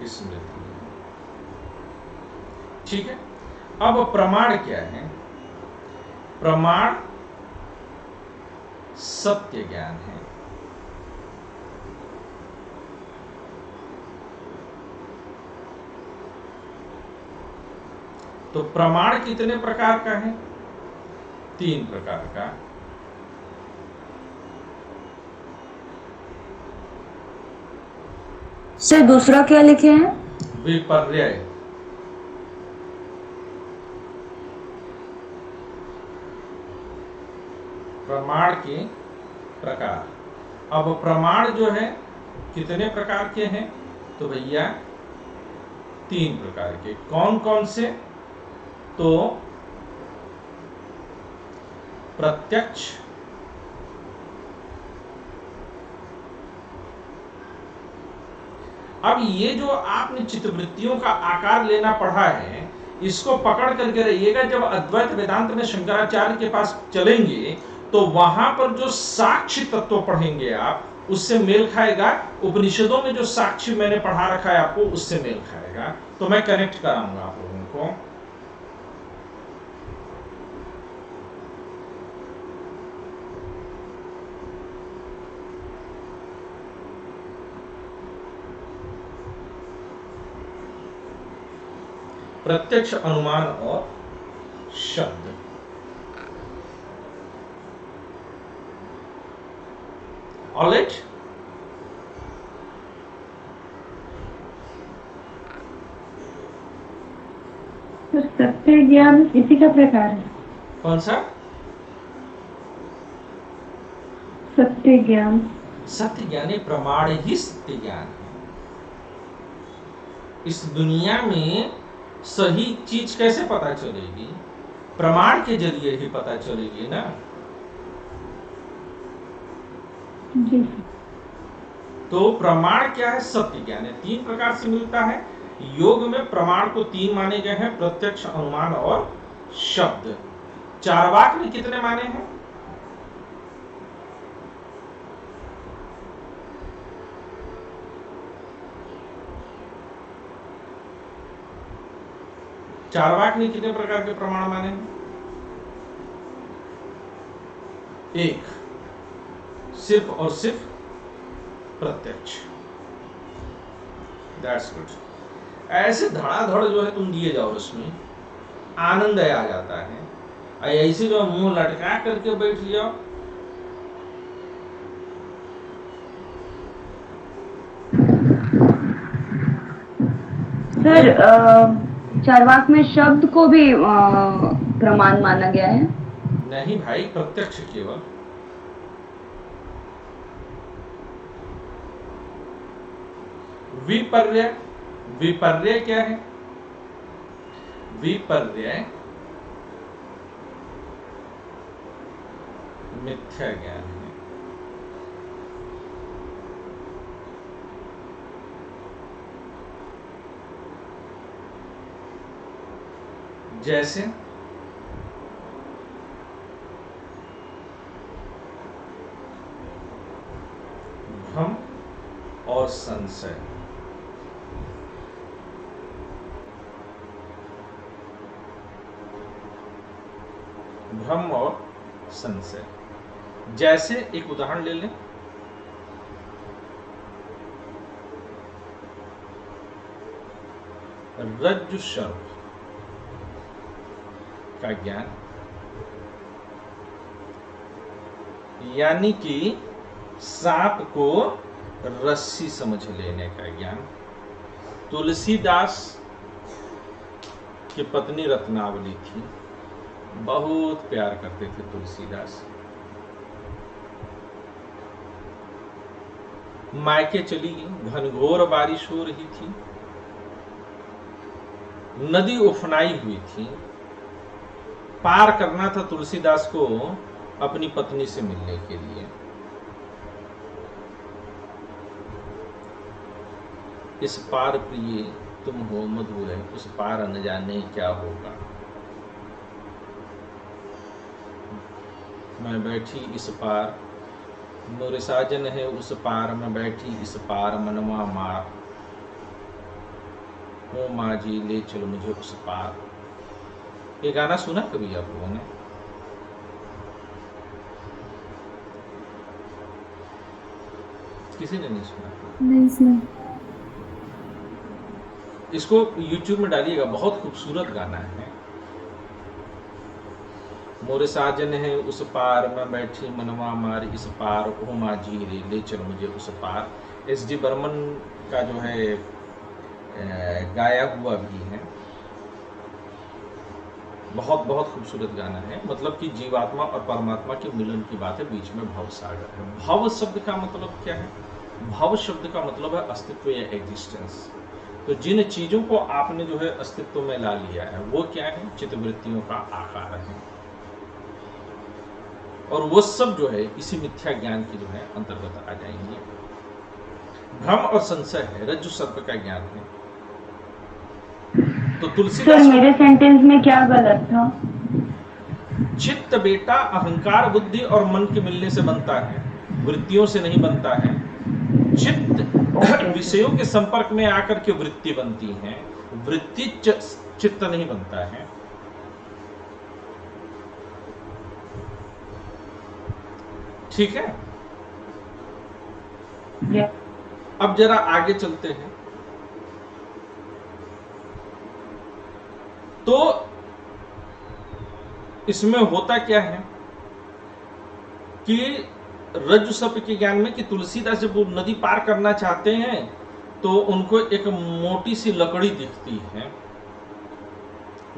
स्मृति है। ठीक है। अब प्रमाण क्या है? प्रमाण सत्य ज्ञान है। तो प्रमाण कितने प्रकार का है? 3 प्रकार का। सर दूसरा क्या लिखे हैं? विपर्य। प्रमाण के प्रकार। अब प्रमाण जो है कितने प्रकार के हैं? तो भैया 3 प्रकार के। कौन कौन से? तो प्रत्यक्ष अब ये जो आपने चित्तवृत्तियों का आकार लेना पढ़ा है, इसको पकड़ करके रहिएगा। जब अद्वैत वेदांत में शंकराचार्य के पास चलेंगे तो वहां पर जो साक्षी तत्व पढ़ेंगे आप, उससे मेल खाएगा। उपनिषदों में जो साक्षी मैंने पढ़ा रखा है आपको, उससे मेल खाएगा। तो मैं कनेक्ट कराऊंगा आप लोगों को। प्रत्यक्ष, अनुमान और शब्द। ऑलराइट, तो सत्य ज्ञान इसी का प्रकार है। कौन सा? सत्य ज्ञान। सत्य ज्ञान प्रमाण ही सत्य ज्ञान है। इस दुनिया में सही चीज कैसे पता चलेगी? प्रमाण के जरिए ही पता चलेगी ना। जी। तो प्रमाण क्या है? सत्य ज्ञान है। 3 प्रकार से मिलता है। योग में प्रमाण को 3 माने गए हैं, प्रत्यक्ष, अनुमान और शब्द। चार्वाक में कितने माने हैं? चार्वाक ने कितने प्रकार के प्रमाण माने हैं? 1, सिर्फ और सिर्फ प्रत्यक्ष। That's good. ऐसे धड़ाधड़ जो है तुम दिए जाओ, उसमें आनंद आ जाता है। ऐसे जो मुंह लटका करके बैठ जाओ, सर चार्वाक में शब्द को भी प्रमाण माना गया है। नहीं भाई, प्रत्यक्ष केवल। विपर्य, विपर्य क्या है? विपर्य मिथ्या ज्ञान है। जैसे भ्रम और संशय। भ्रम और संशय। जैसे एक उदाहरण ले लें, रज्जु सर्प का ज्ञान, यानी कि सांप को रस्सी समझ लेने का ज्ञान। तुलसीदास की पत्नी रत्नावली थी, बहुत प्यार करते थे तुलसीदास। मायके चली गई, घनघोर बारिश हो रही थी, नदी उफनाई हुई थी। पार करना था तुलसीदास को अपनी पत्नी से मिलने के लिए। इस पार प्रिय तुम हो मधु है, उस पार न जाने क्या होगा। मैं बैठी इस पार, मोरे साजन है उस पार, मैं बैठी इस पार मनवा मार। ओ माँ जी ले चलो मुझे उस पार। ये गाना सुना कभी आप लोगों ने? किसी ने नहीं सुना? नहीं सुना। इसको YouTube में डालिएगा, बहुत खूबसूरत गाना है। मोरे साजन है उस पार, मैं बैठी मनवा मार इस पार, ओ माँ जी रे ले चलो मुझे उस पार। SD बर्मन का जो है गाया हुआ भी है। बहुत बहुत खूबसूरत गाना है। मतलब कि जीवात्मा और परमात्मा के मिलन की बात है, बीच में भव सागर है। भव शब्द का मतलब क्या है? भव शब्द का मतलब है अस्तित्व या एग्जिस्टेंस। तो जिन चीजों को आपने जो है अस्तित्व में ला लिया है वो क्या है? चित्तवृत्तियों का आकार है, और वो सब जो है इसी मिथ्या ज्ञान के जो है अंतर्गत आ जाएंगे। भ्रम और संशय है, रज्जु सर्प का ज्ञान है। तो सर तुलसीदास मेरे सेंटेंस में क्या गलत था? चित्त बेटा अहंकार बुद्धि और मन के मिलने से बनता है, वृत्तियों से नहीं बनता है। चित्त विषयों के संपर्क में आकर के वृत्ति बनती है, वृत्ति चित्त नहीं बनता है। ठीक है, अब जरा आगे चलते हैं। तो इसमें होता क्या है कि रज्जु सर्प के ज्ञान में कि तुलसीदास जब वो नदी पार करना चाहते हैं तो उनको एक मोटी सी लकड़ी दिखती है,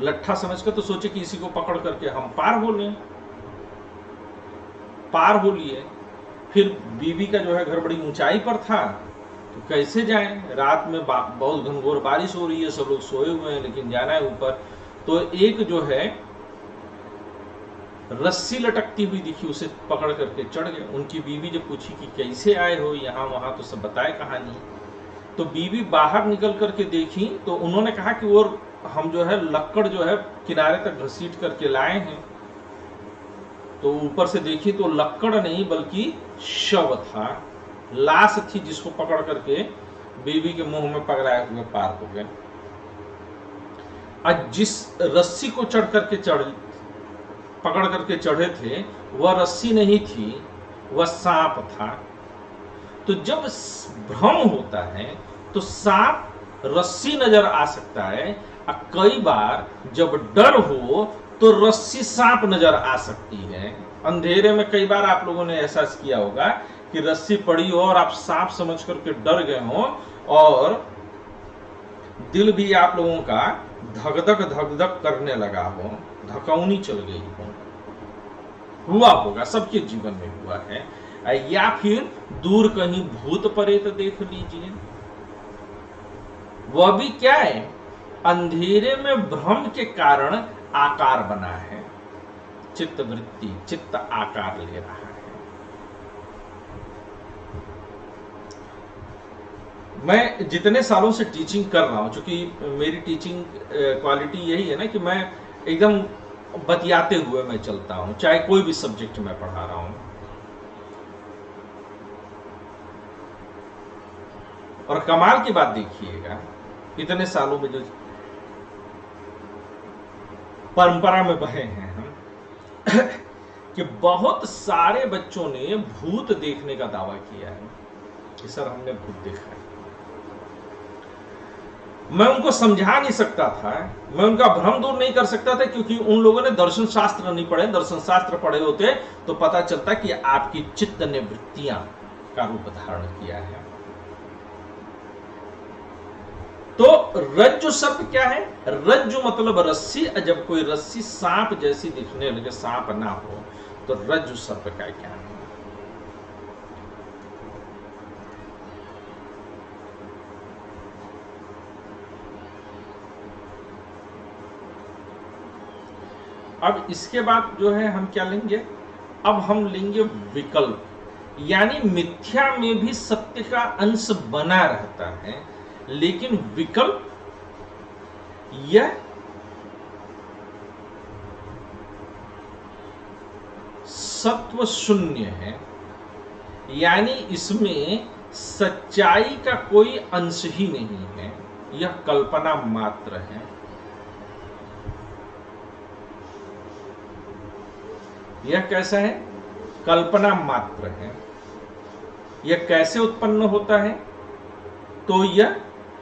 लट्ठा समझकर, तो सोचे कि इसी को पकड़ करके हम पार हो लें। पार हो लिए, फिर बीबी का जो है घर बड़ी ऊंचाई पर था, तो कैसे जाएं? रात में बहुत घनघोर बारिश हो रही है, सब लोग सोए हुए हैं, लेकिन जाना है ऊपर। तो एक जो है रस्सी लटकती हुई दिखी, उसे पकड़ करके चढ़ गए। उनकी बीवी जब पूछी कि कैसे आए हो यहाँ वहां, तो सब बताए कहानी। तो बीवी बाहर निकल करके देखी तो उन्होंने कहा कि वो हम जो है लक्कड़ जो है किनारे तक घसीट करके लाए हैं। तो ऊपर से देखी तो लक्कड़ नहीं बल्कि शव था, लाश थी, जिसको पकड़ करके बीवी के मुंह में पकड़ाए हुए पार हो गए। आज जिस रस्सी को पकड़ करके चढ़े थे वह रस्सी नहीं थी, वह सांप था। तो जब भ्रम होता है तो सांप रस्सी नजर आ सकता है, और कई बार जब डर हो तो रस्सी सांप नजर आ सकती है। अंधेरे में कई बार आप लोगों ने एहसास किया होगा कि रस्सी पड़ी हो और आप सांप समझ करके डर गए हो, और दिल भी आप लोगों का धक-धक करने लगा हो, धकौनी चल गई हो। हुआ होगा, सबके जीवन में हुआ है। या फिर दूर कहीं भूत प्रेत देख लीजिए, वह भी क्या है? अंधेरे में भ्रम के कारण आकार बना है, चित्त वृत्ति, चित्त आकार ले रहा है। मैं जितने सालों से टीचिंग कर रहा हूं, चूंकि मेरी टीचिंग क्वालिटी यही है ना कि मैं एकदम बतियाते हुए मैं चलता हूं, चाहे कोई भी सब्जेक्ट मैं पढ़ा रहा हूं। और कमाल की बात देखिएगा, इतने सालों में जो परंपरा में बहे हैं हम कि बहुत सारे बच्चों ने भूत देखने का दावा किया है कि सर हमने भूत देखा है। मैं उनको समझा नहीं सकता था, मैं उनका भ्रम दूर नहीं कर सकता था, क्योंकि उन लोगों ने दर्शन शास्त्र नहीं पढ़े। दर्शन शास्त्र पढ़े होते तो पता चलता कि आपकी चित्त ने वृत्तियां का रूप धारण किया है। तो रज्जु सर्प क्या है? रज्जु मतलब रस्सी। जब कोई रस्सी सांप जैसी दिखने लगे, सांप ना हो, तो रज्जु सर्प का क्या है? अब इसके बाद जो है हम क्या लेंगे? अब हम लेंगे विकल्प, यानी मिथ्या में भी सत्य का अंश बना रहता है, लेकिन विकल्प यह सत्व शून्य है, यानी इसमें सच्चाई का कोई अंश ही नहीं है, यह कल्पना मात्र है। यह कैसा है? कल्पना मात्र है। यह कैसे उत्पन्न होता है? तो यह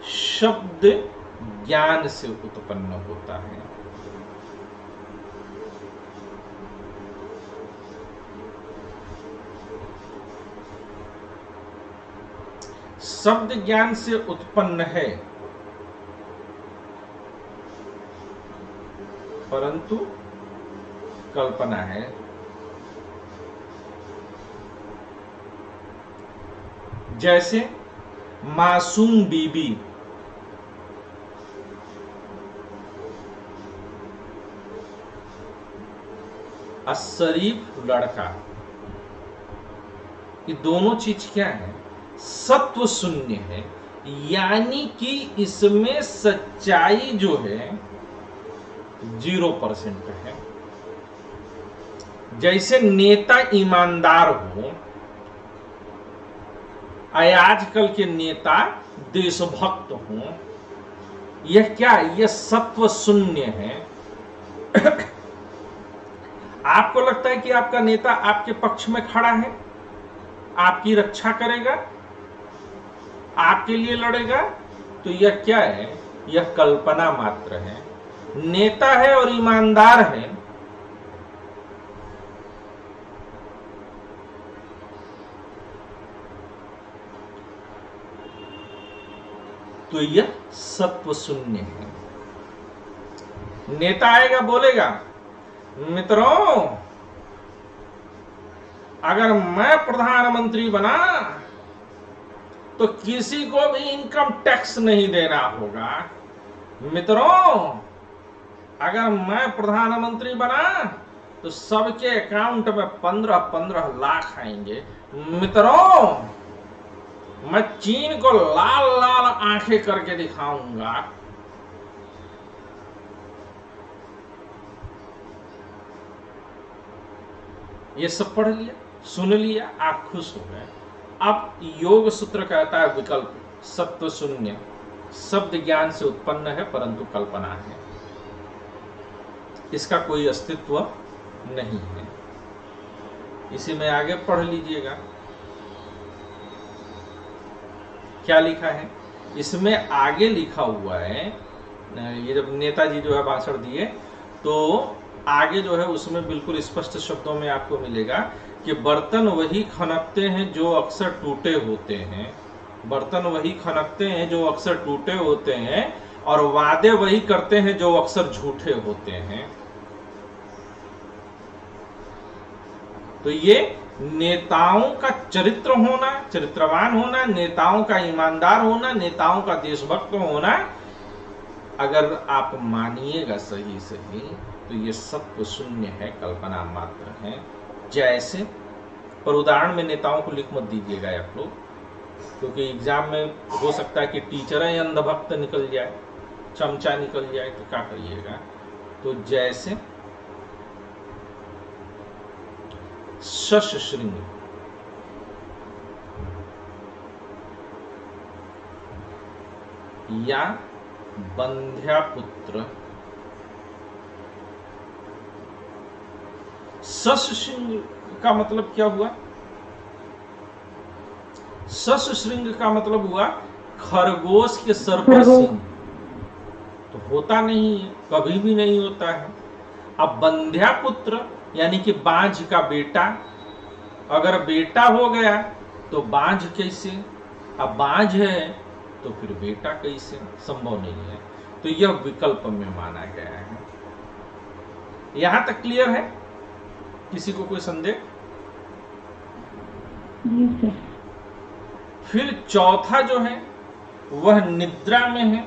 शब्द ज्ञान से उत्पन्न होता है। शब्द ज्ञान से उत्पन्न है, परंतु कल्पना है। जैसे मासूम बीबी और शरीफ लड़का, ये दोनों चीज क्या है? सत्व शून्य है, यानी कि इसमें सच्चाई जो है 0% है। जैसे नेता ईमानदार हो, आजकल के नेता देशभक्त हो, यह क्या? यह सत्व शून्य है। आपको लगता है कि आपका नेता आपके पक्ष में खड़ा है, आपकी रक्षा करेगा, आपके लिए लड़ेगा? तो यह क्या है? यह कल्पना मात्र है। नेता है और ईमानदार है, तो यह सत्व शून्य है। नेता आएगा, बोलेगा, मित्रों अगर मैं प्रधानमंत्री बना तो किसी को भी इनकम टैक्स नहीं देना होगा। मित्रों अगर मैं प्रधानमंत्री बना तो सबके अकाउंट में 15-15 लाख आएंगे। मित्रों मैं चीन को लाल लाल आंखें करके दिखाऊंगा। ये सब पढ़ लिया, सुन लिया, आप खुश हो गए। अब योग सूत्र कहता है विकल्प सत्व शून्य शब्द ज्ञान से उत्पन्न है परंतु कल्पना है, इसका कोई अस्तित्व नहीं है। इसी में आगे पढ़ लीजिएगा क्या लिखा है। इसमें आगे लिखा हुआ है, ये जब नेताजी जो है भाषण दिए तो आगे जो है उसमें बिल्कुल स्पष्ट शब्दों में आपको मिलेगा कि बर्तन वही खनकते हैं जो अक्सर टूटे होते हैं, बर्तन वही खनकते हैं जो अक्सर टूटे होते हैं, और वादे वही करते हैं जो अक्सर झूठे होते हैं। तो ये नेताओं का चरित्र होना, चरित्रवान होना, नेताओं का ईमानदार होना, नेताओं का देशभक्त होना, अगर आप मानिएगा सही सही तो ये सत्व शून्य है, कल्पना मात्र है। जैसे पर उदाहरण में नेताओं को लिख मत दीजिएगा आप लोग, क्योंकि एग्जाम में हो सकता है कि टीचर ही अंधभक्त निकल जाए, चमचा निकल जाए, तो क्या करिएगा। तो जैसे शश श्रृंग, या बंध्यापुत्र। शश श्रृंग का मतलब क्या हुआ? शश श्रृंग का मतलब हुआ खरगोश के सर पर सिंह, तो होता नहीं है, कभी भी नहीं होता है। अब बंध्यापुत्र यानी कि बांझ का बेटा, अगर बेटा हो गया तो बांझ कैसे? अब बांझ है तो फिर बेटा कैसे? संभव नहीं है। तो यह विकल्प में माना गया है। यहां तक क्लियर है? किसी को कोई संदेह? फिर चौथा जो है वह निद्रा में है।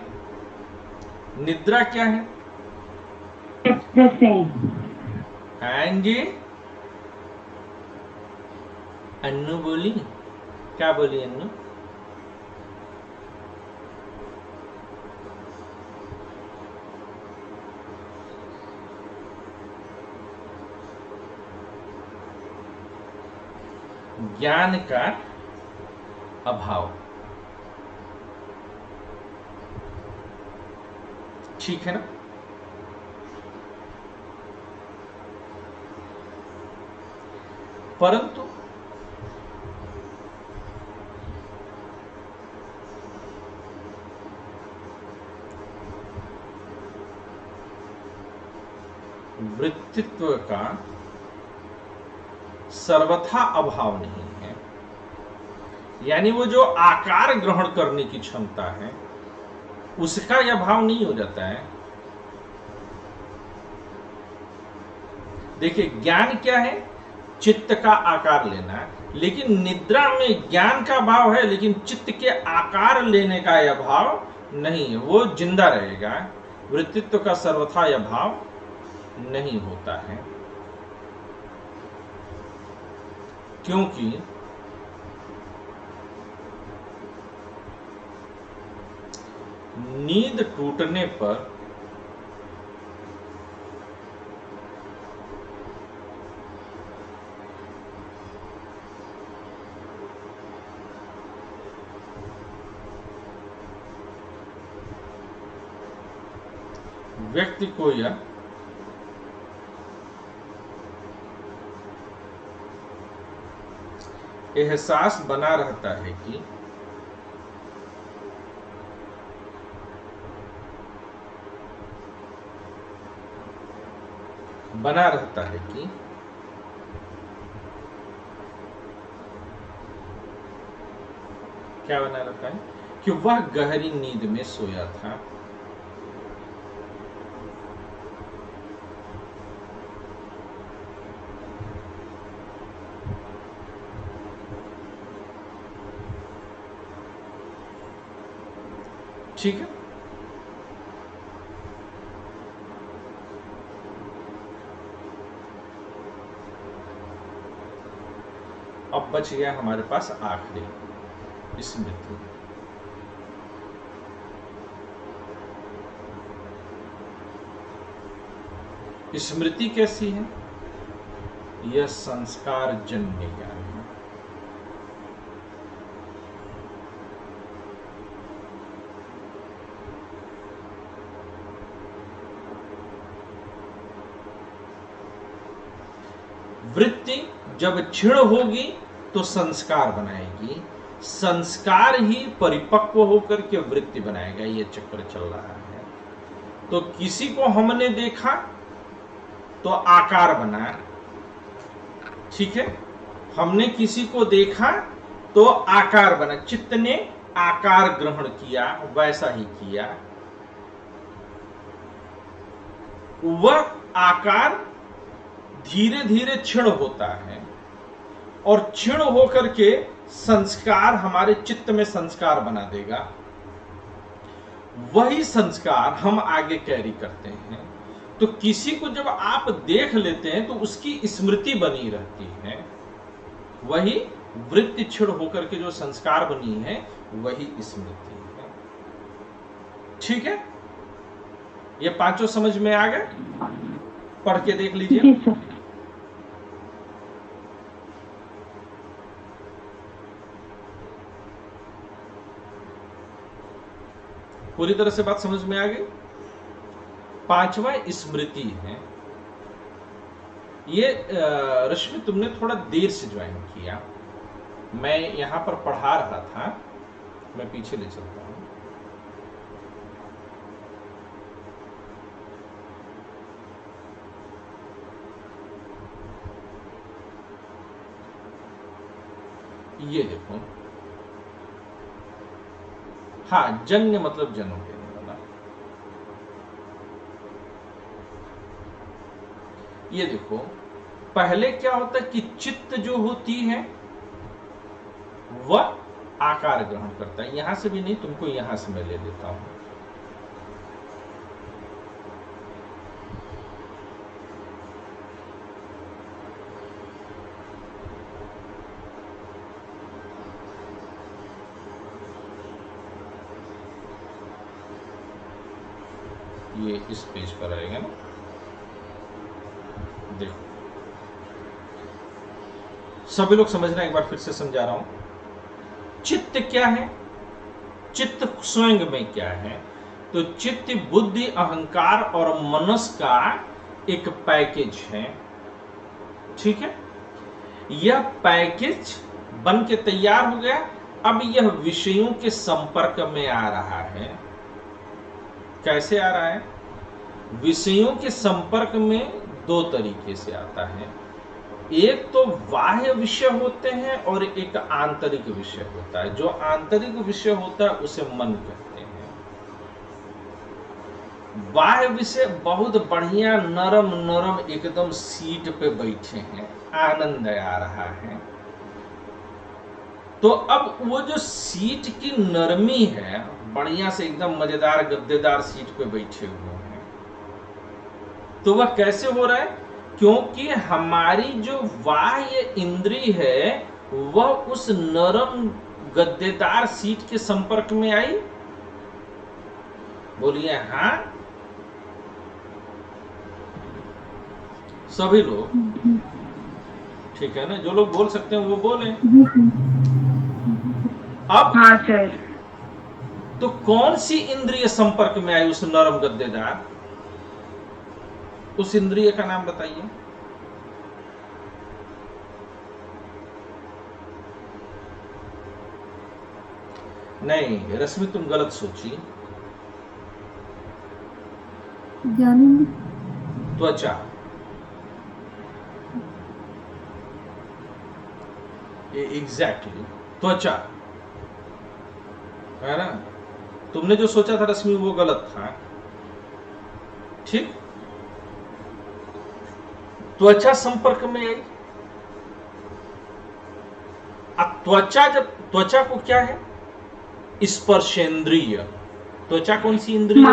निद्रा क्या है? हाँ जी, अन्नू बोली, क्या बोली अन्नू? ज्ञान का अभाव, ठीक है ना? परंतु वृत्तित्व का सर्वथा अभाव नहीं है, यानी वो जो आकार ग्रहण करने की क्षमता है उसका यह भाव नहीं हो जाता है। देखिए ज्ञान क्या है? चित्त का आकार लेना, लेकिन निद्रा में ज्ञान का भाव है लेकिन चित्त के आकार लेने का यह भाव नहीं है, वो जिंदा रहेगा। वृत्तित्व का सर्वथा यह भाव नहीं होता है। क्योंकि नींद टूटने पर व्यक्ति को यह एहसास बना रहता है कि क्या बना रहता है कि वह गहरी नींद में सोया था। ठीक है, अब बच गया हमारे पास आखिरी स्मृति। स्मृति कैसी है? यह संस्कार जन्य ज्ञान है। वृत्ति जब क्षीण होगी तो संस्कार बनाएगी, संस्कार ही परिपक्व होकर के वृत्ति बनाएगा। ये चक्र चल रहा है। तो किसी को हमने देखा तो आकार बना, ठीक है, हमने किसी को देखा तो आकार बना, चित्त ने आकार ग्रहण किया, वैसा ही किया। वह आकार धीरे धीरे क्षीण होता है और क्षीण होकर के संस्कार हमारे चित्त में संस्कार बना देगा। वही संस्कार हम आगे कैरी करते हैं। तो किसी को जब आप देख लेते हैं तो उसकी स्मृति बनी रहती है। वही वृत्ति क्षीण होकर के जो संस्कार बनी है वही स्मृति है। ठीक है, ये पांचों समझ में आ गए? पढ़ के देख लीजिए। पूरी तरह से बात समझ में आ गई? पांचवा स्मृति है। ये रश्मि तुमने थोड़ा देर से ज्वाइन किया, मैं यहां पर पढ़ा रहा था, मैं पीछे ले चलता हूं। ये देखो, हाँ, जन्य मतलब जन्म देने वाला। ये देखो, पहले क्या होता है कि चित्त जो होती है वह आकार ग्रहण करता है। यहां से भी नहीं, तुमको यहां से मैं ले लेता हूं। ये इस पेज पर आएगा ना, देखो सभी लोग समझना, एक बार फिर से समझा रहा हूं। चित्त क्या है? चित्त स्वयं में क्या है? तो चित्त बुद्धि, अहंकार और मनस का एक पैकेज है। ठीक है, यह पैकेज बन के तैयार हो गया। अब यह विषयों के संपर्क में आ रहा है। कैसे आ रहा है? विषयों के संपर्क में दो तरीके से आता है। एक तो बाह्य विषय होते हैं और एक आंतरिक विषय होता है। जो आंतरिक विषय होता है उसे मन कहते हैं। बाह्य विषय बहुत बढ़िया नरम नरम एकदम सीट पे बैठे हैं, आनंद आ रहा है। तो अब वो जो सीट की नरमी है, बढ़िया से एकदम मजेदार गद्देदार सीट पे बैठे हुए हैं, तो वह कैसे हो रहा है? क्योंकि हमारी जो बाह्य इंद्री है वह उस नरम गद्देदार सीट के संपर्क में आई। बोलिए हाँ। सभी लोग ठीक है ना, जो लोग बोल सकते हैं वो बोले। अब हाँ सर। तो कौन सी इंद्रिय संपर्क में आई उस नरम गद्देदार? उस इंद्रिय का नाम बताइए। नहीं रश्मि, तुम गलत सोची। त्वचा। एग्जैक्टली त्वचा है ना। तुमने जो सोचा था रश्मि वो गलत था। ठीक, त्वचा संपर्क में आई। अब त्वचा, जब त्वचा को क्या है, स्पर्शेंद्रिय। त्वचा कौन सी इंद्रिय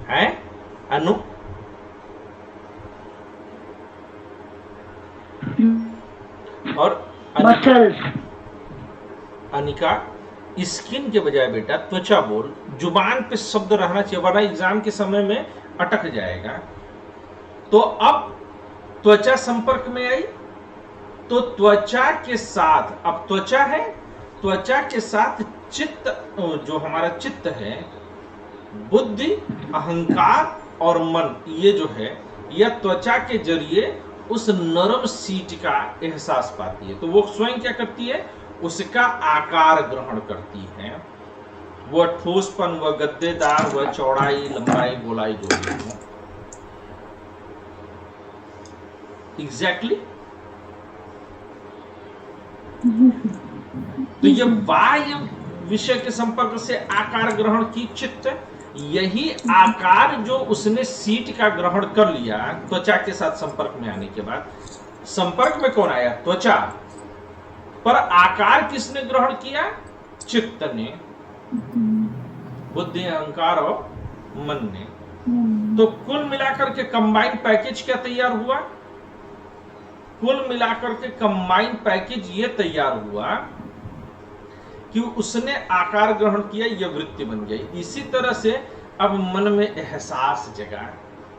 है? अनु, और अनिका, स्किन के बजाय बेटा त्वचा बोल। जुबान पे शब्द रहना चाहिए वरना एग्जाम के समय में अटक जाएगा। तो अब त्वचा संपर्क में आई तो त्वचा के साथ, अब त्वचा है, त्वचा के साथ चित्त, जो हमारा चित्त है, बुद्धि, अहंकार और मन, ये जो है यह त्वचा के जरिए उस नरम सीट का एहसास पाती है। तो वो स्वयं क्या करती है, उसका आकार ग्रहण करती है। वह ठोसपन, वह गद्देदार, वह चौड़ाई, लंबाई, गोलाई जो भी हो। एग्जैक्टली। तो ये बाह्य विषय के संपर्क से आकार ग्रहण की चित्त, यही आकार जो उसने सीट का ग्रहण कर लिया त्वचा के साथ संपर्क में आने के बाद। संपर्क में कौन आया? त्वचा। पर आकार किसने ग्रहण किया? चित्त ने, बुद्धि, अहंकार और मन ने। तो कुल मिलाकर के कंबाइंड पैकेज क्या तैयार हुआ? कुल मिलाकर के कंबाइंड पैकेज ये तैयार हुआ कि उसने आकार ग्रहण किया, यह वृत्ति बन गई। इसी तरह से अब मन में एहसास जगा।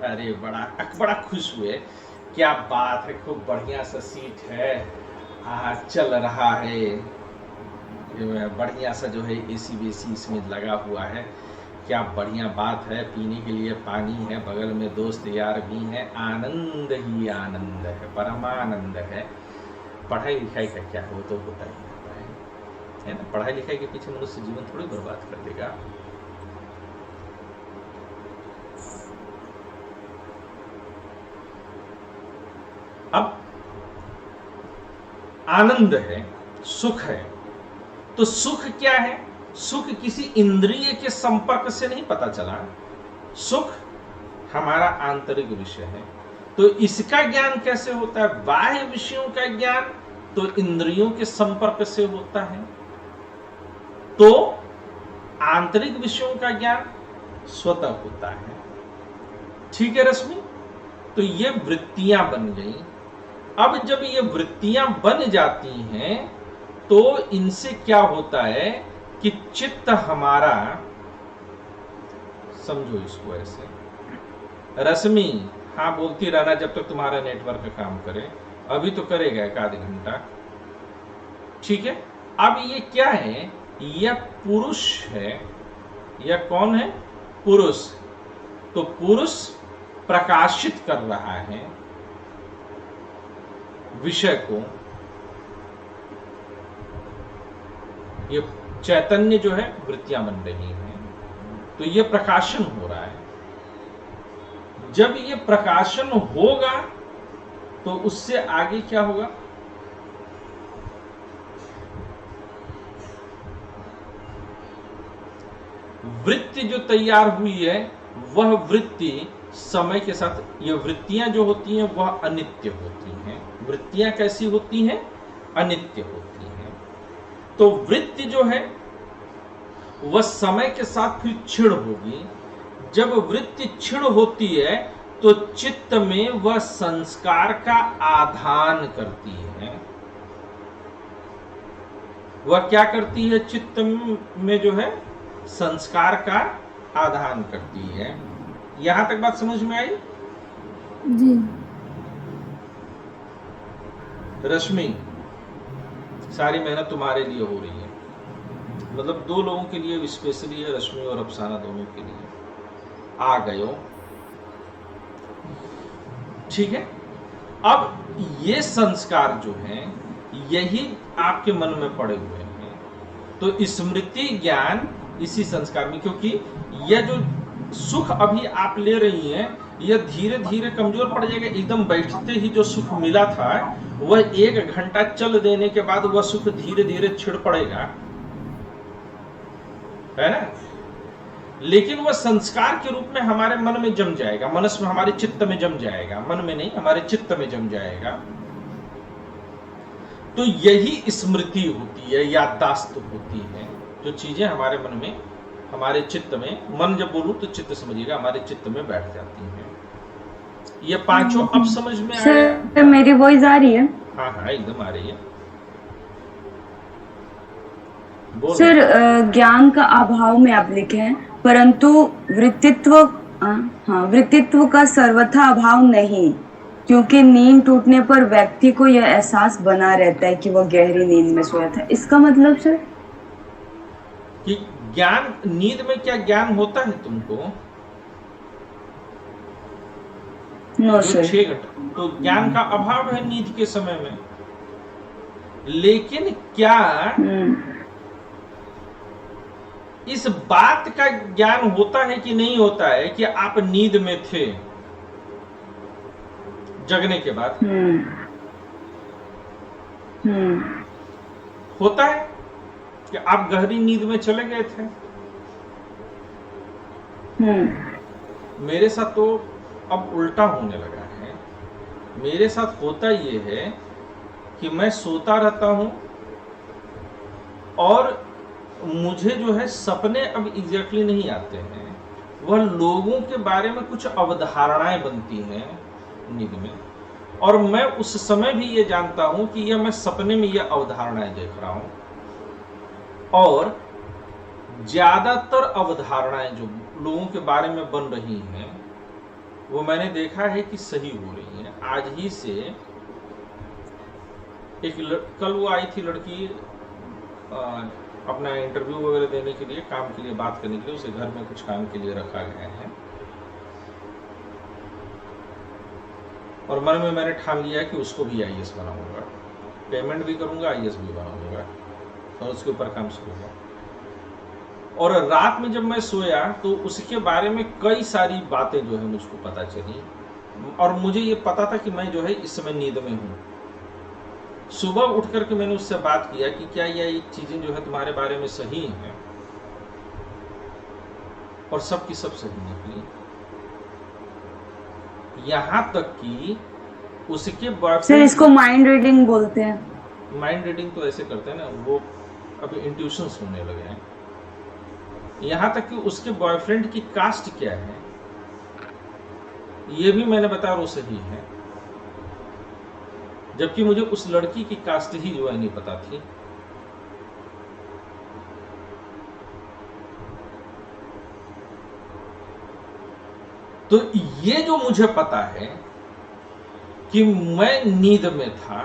अरे बड़ा खुश हुए, क्या बात है, खूब बढ़िया सा सीट है, चल रहा है, बढ़िया सा जो है एसी वेसी इसमें लगा हुआ है, क्या बढ़िया बात है, पीने के लिए पानी है, बगल में दोस्त यार भी हैं, आनंद ही आनंद है, परमानंद है। पढ़ाई लिखाई का क्या है, वो तो होता ही है ना। पढ़ाई लिखाई के पीछे मनुष्य जीवन थोड़ी बर्बाद कर देगा। अब आनंद है, सुख है, तो सुख क्या है? सुख किसी इंद्रिय के संपर्क से नहीं पता चला। सुख हमारा आंतरिक विषय है। तो इसका ज्ञान कैसे होता है? बाह्य विषयों का ज्ञान तो इंद्रियों के संपर्क से होता है, तो आंतरिक विषयों का ज्ञान स्वतः होता है। ठीक है रश्मि? तो ये वृत्तियां बन गई। अब जब ये वृत्तियां बन जाती हैं तो इनसे क्या होता है कि चित्त हमारा, समझो इसको ऐसे, रश्मि हाँ बोलती रहना जब तक तुम्हारा नेटवर्क काम करे। अभी तो करेगा एक आध घंटा, ठीक है। अब ये क्या है? यह पुरुष है। यह कौन है? पुरुष। तो पुरुष प्रकाशित कर रहा है विषय को। ये चैतन्य जो है वृत्तियां बन रही हैं, तो ये प्रकाशन हो रहा है। जब ये प्रकाशन होगा तो उससे आगे क्या होगा? वृत्ति जो तैयार हुई है वह वृत्ति समय के साथ, ये वृत्तियां जो होती हैं वह अनित्य होती हैं। वृत्तियां कैसी होती हैं? अनित्य होती हैं। तो वृत्ति जो है वह समय के साथ फिर क्षीण होगी। जब वृत्ति क्षीण होती है तो चित्त में वह संस्कार का आधान करती है। वह क्या करती है? चित्त में जो है संस्कार का आधान करती है। यहां तक बात समझ में आई? जी। रश्मि, सारी मेहनत तुम्हारे लिए हो रही है, मतलब 2 लोगों के लिए स्पेशली है, रश्मि और अफसाना दोनों के लिए। आ गए हो, ठीक है। अब ये संस्कार जो है यही आपके मन में पड़े हुए हैं, तो स्मृति ज्ञान इसी संस्कार में, क्योंकि यह जो सुख अभी आप ले रही हैं यह धीरे धीरे कमजोर पड़ जाएगा। एकदम बैठते ही जो सुख मिला था वह 1 घंटा चल देने के बाद वह सुख धीरे धीरे छिड़ पड़ेगा, है ना। लेकिन वह संस्कार के रूप में हमारे मन में जम जाएगा, मनस में, हमारे चित्त में जम जाएगा, मन में नहीं, हमारे चित्त में जम जाएगा। तो यही स्मृति होती है, याददाश्त होती है, जो चीजें हमारे मन में, हमारे चित्त में, मन जब बोलूं तो चित्त समझिएगा, हमारे चित्त में बैठ जाती हैं। ये 5 अब समझ में आया? सर मेरी वॉइस आ रही है? हाँ हाँ एकदम आ रही है। बोल। सर ज्ञान का अभाव में आप लिखे हैं, परंतु वृत्तित्व, हाँ, वृत्तित्व का सर्वथा अभाव नहीं, क्योंकि नींद टूटने पर व्यक्ति को यह एहसास बना रहता है कि वह गहरी नींद में सोया था। इसका मतलब सर कि ज्ञान, नींद में क्या ज्ञान होता है तुमको? नो जो सर। 6 घंटा, तो ज्ञान का अभाव है नींद के समय में। लेकिन क्या इस बात का ज्ञान होता है कि नहीं होता है कि आप नींद में थे जगने के बाद? होता है कि आप गहरी नींद में चले गए थे? मेरे साथ तो अब उल्टा होने लगा है। मेरे साथ होता ये है कि मैं सोता रहता हूं और मुझे जो है सपने अब एग्जैक्टली नहीं आते हैं, वह लोगों के बारे में कुछ अवधारणाएं बनती हैं नींद में, और मैं उस समय भी ये जानता हूं कि यह मैं सपने में यह अवधारणाएं देख रहा हूं। और ज्यादातर अवधारणाएं जो लोगों के बारे में बन रही हैं वो मैंने देखा है कि सही हो रही हैं। आज ही से एक कल वो आई थी लड़की अपना इंटरव्यू वगैरह देने के लिए, काम के लिए, बात करने के लिए, उसे घर में कुछ काम के लिए रखा गया है, और मन में मैंने ठान लिया कि उसको भी आईएएस बनाऊंगा, पेमेंट भी करूंगा, आईएएस भी बनाऊंगा, और उसके ऊपर काम शुरू हुआ। और रात में जब मैं सोया तो उसके बारे में कई सारी बातें जो है मुझको पता चली, और मुझे ये पता था कि मैं जो है इस समय नींद में हूँ। सुबह उठ करके मैंने उससे बात किया कि क्या ये चीजें जो है तुम्हारे बारे में सही हैं, और सब की सब सही निकली। यहां तक कि उसके बॉयफ्रेंड, सर इसको माइंड रीडिंग बोलते हैं। माइंड रीडिंग तो ऐसे करते हैं ना, वो अभी इंट्यूशन होने लगे हैं। यहां तक कि उसके बॉयफ्रेंड की कास्ट क्या है ये भी मैंने बताया, वो सही है, जबकि मुझे उस लड़की की कास्ट ही जो है नहीं पता थी। तो ये जो मुझे पता है कि मैं नींद में था,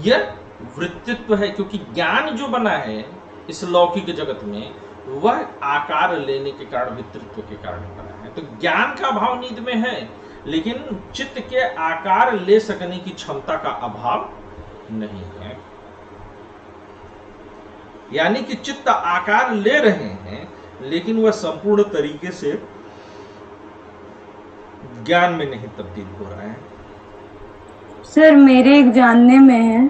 यह वृत्तित्व है, क्योंकि ज्ञान जो बना है इस लौकिक जगत में वह आकार लेने के कारण, वृत्तित्व के कारण बना है। तो ज्ञान का अभाव नींद में है, लेकिन चित्त के आकार ले सकने की क्षमता का अभाव नहीं है। यानी कि चित्त आकार ले रहे हैं, लेकिन वह संपूर्ण तरीके से ज्ञान में नहीं तब्दील हो रहा है। सर मेरे एक जानने में है,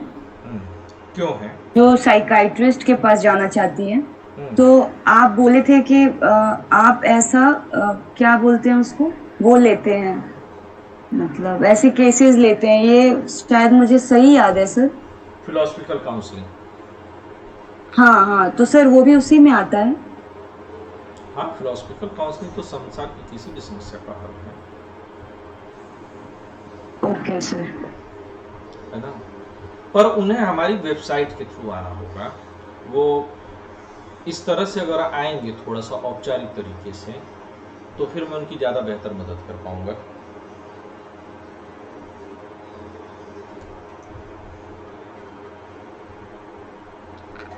क्यों है? जो साइकाइट्रिस्ट के पास जाना चाहती है, तो आप बोले थे कि आप ऐसा क्या बोलते हैं उसको, वो लेते हैं, मतलब ऐसे केसेस लेते हैं, ये शायद मुझे सही याद है सर? Philosophical counselling. हाँ हाँ, तो सर वो भी उसी में आता है। हाँ, फिलोसफिकल काउंसलिंग तो संसार की किसी भी समस्या का हल है ओके सर। है ना। पर उन्हें हमारी वेबसाइट के थ्रू आना होगा। वो इस तरह से अगर आएंगे थोड़ा सा औपचारिक तरीके से, तो फिर मैं उनकी ज़्यादा बेहतर मदद कर पाऊंगा।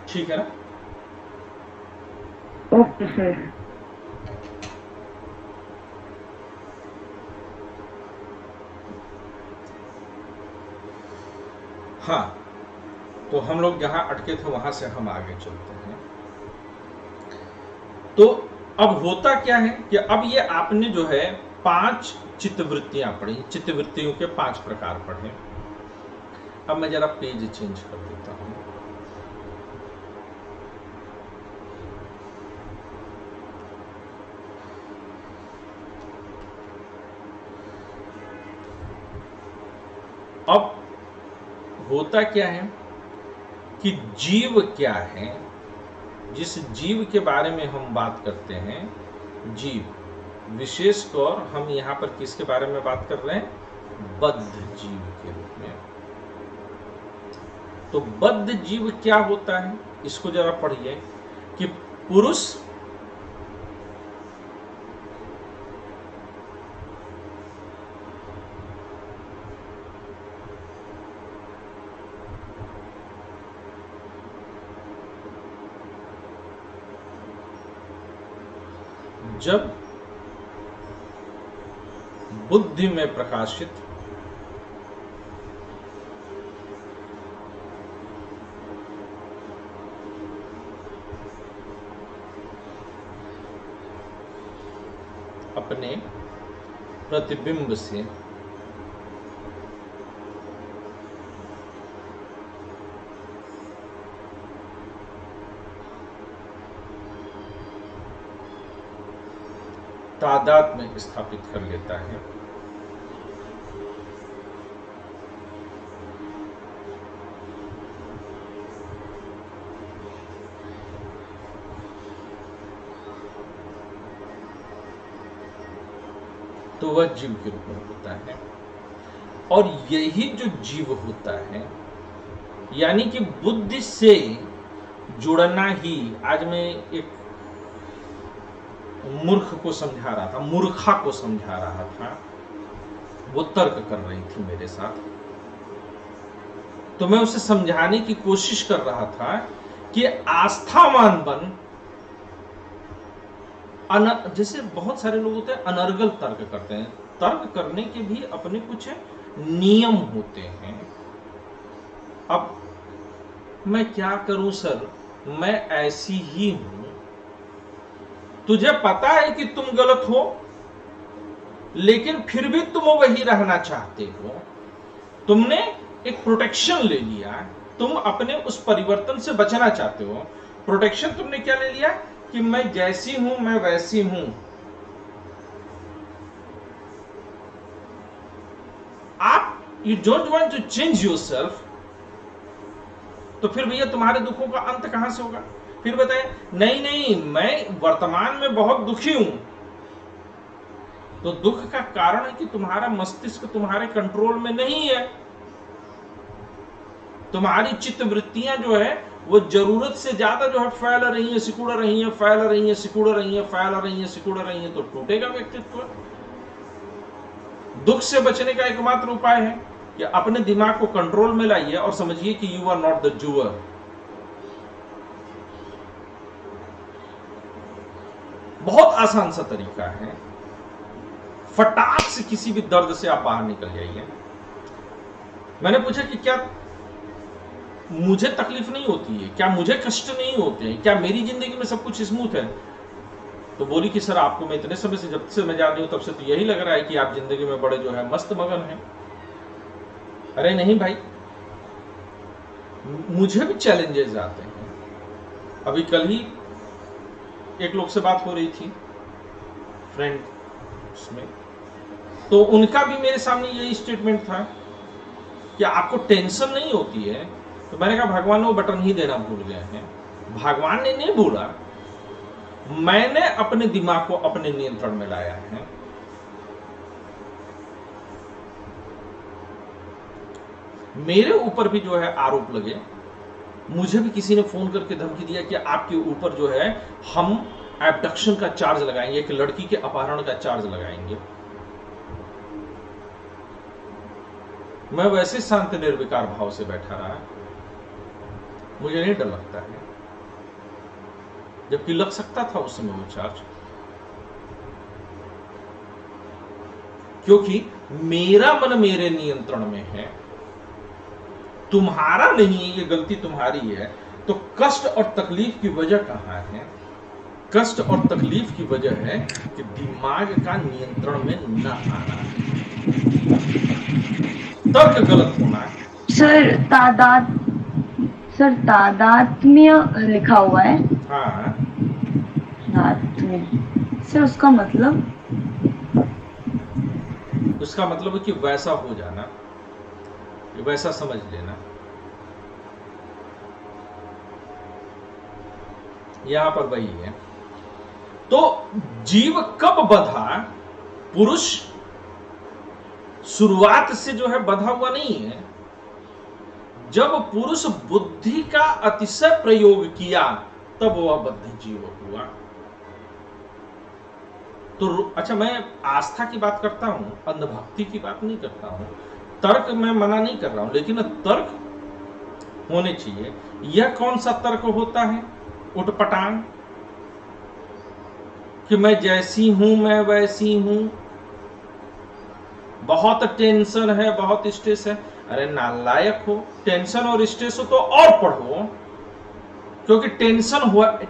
ठीक है ना। Okay sir. हाँ, तो हम लोग जहाँ अटके थे वहाँ से हम आगे चलते हैं। तो अब होता क्या है कि अब ये आपने जो है 5 चित्तवृत्तियां पढ़ी, चित्तवृत्तियों के 5 प्रकार पढ़े। अब मैं जरा पेज चेंज कर देता हूँ। अब होता क्या है कि जीव क्या है, जिस जीव के बारे में हम बात करते हैं, जीव विशेषकर हम यहाँ पर किसके बारे में बात कर रहे हैं, बद्ध जीव के रूप में। तो बद्ध जीव क्या होता है, इसको जरा पढ़िए कि पुरुष जब बुद्धि में प्रकाशित अपने प्रतिबिंब से तादाद में स्थापित कर लेता है, तो वह जीव के रूप में होता है। और यही जो जीव होता है, यानी कि बुद्धि से जुड़ना ही, आज मैं एक मूर्ख को समझा रहा था, मूर्खा को समझा रहा था, वो तर्क कर रही थी मेरे साथ, तो मैं उसे समझाने की कोशिश कर रहा था कि आस्थावान बन, जैसे बहुत सारे लोग होते हैं अनर्गल तर्क करते हैं, तर्क करने के भी अपने कुछ नियम होते हैं। अब मैं क्या करूं सर, मैं ऐसी ही हूं, तुझे पता है कि तुम गलत हो, लेकिन फिर भी तुम वही रहना चाहते हो। तुमने एक प्रोटेक्शन ले लिया, तुम अपने उस परिवर्तन से बचना चाहते हो। प्रोटेक्शन तुमने क्या ले लिया कि मैं जैसी हूं मैं वैसी हूं। आप you don't want to change yourself, तो फिर भैया तुम्हारे दुखों का अंत कहां से होगा। फिर बताए नहीं नहीं मैं वर्तमान में बहुत दुखी हूं, तो दुख का कारण है कि तुम्हारा मस्तिष्क तुम्हारे कंट्रोल में नहीं है। तुम्हारी चित्तवृत्तियां जो है वो जरूरत से ज्यादा जो है फैल रही है, सिकुड़ रही है, फैल रही है, सिकुड़ रही है, फैल रही है, सिकुड़ रही है, तो टूटेगा व्यक्तित्व। दुख से बचने का एकमात्र उपाय है कि अपने दिमाग को कंट्रोल में लाइए और समझिए कि you are not the doer. बहुत आसान सा तरीका है, फटाक से किसी भी दर्द से आप बाहर निकल जाइए। मैंने पूछा कि क्या मुझे तकलीफ नहीं होती है, क्या मुझे कष्ट नहीं होते हैं, क्या मेरी जिंदगी में सब कुछ स्मूथ है। तो बोली कि सर आपको मैं इतने समय से, जब से मैं जान रही हूं तब से तो यही लग रहा है कि आप जिंदगी में बड़े जो है मस्त मगन हैं। अरे नहीं भाई, मुझे भी चैलेंजेस आते हैं। अभी कल ही एक लोग से बात हो रही थी, फ्रेंड में, तो उनका भी मेरे सामने यही स्टेटमेंट था कि आपको टेंशन नहीं होती है तो मैंने कहा भगवान ने वो बटन ही देना भूल गए हैं। भगवान ने नहीं बोला, मैंने अपने दिमाग को अपने नियंत्रण में लाया है। मेरे ऊपर भी जो है आरोप लगे, मुझे भी किसी ने फोन करके धमकी दिया कि आपके ऊपर जो है हम एब्डक्शन का चार्ज लगाएंगे, एक लड़की के अपहरण का चार्ज लगाएंगे। मैं वैसे शांत निर्विकार भाव से बैठा रहा, मुझे नहीं डर लगता है, जबकि लग सकता था उस समय वो चार्ज, क्योंकि मेरा मन मेरे नियंत्रण में है, तुम्हारा नहीं है, ये गलती तुम्हारी है। तो कष्ट और तकलीफ की वजह कहां है? कष्ट और तकलीफ की वजह है कि दिमाग का नियंत्रण में न आना, तर्क गलत होना। सर तादात्म्य लिखा हुआ है। हाँ, सर उसका मतलब है कि वैसा हो जाना, वैसा समझ लेना। यहां पर वही है। तो जीव कब बधा? पुरुष शुरुआत से जो है बधा हुआ नहीं है। जब पुरुष बुद्धि का अतिशय प्रयोग किया तब वह बद्ध जीव हुआ। तो अच्छा, मैं आस्था की बात करता हूं, अंधभक्ति की बात नहीं करता हूं। तर्क मैं मना नहीं कर रहा हूं, लेकिन तर्क होने चाहिए। यह कौन सा तर्क होता है? उटपटांग, कि मैं जैसी हूं मैं वैसी हूं, बहुत टेंशन है, बहुत स्ट्रेस है। अरे नालायक हो, टेंशन और स्ट्रेस हो तो और पढ़ो, क्योंकि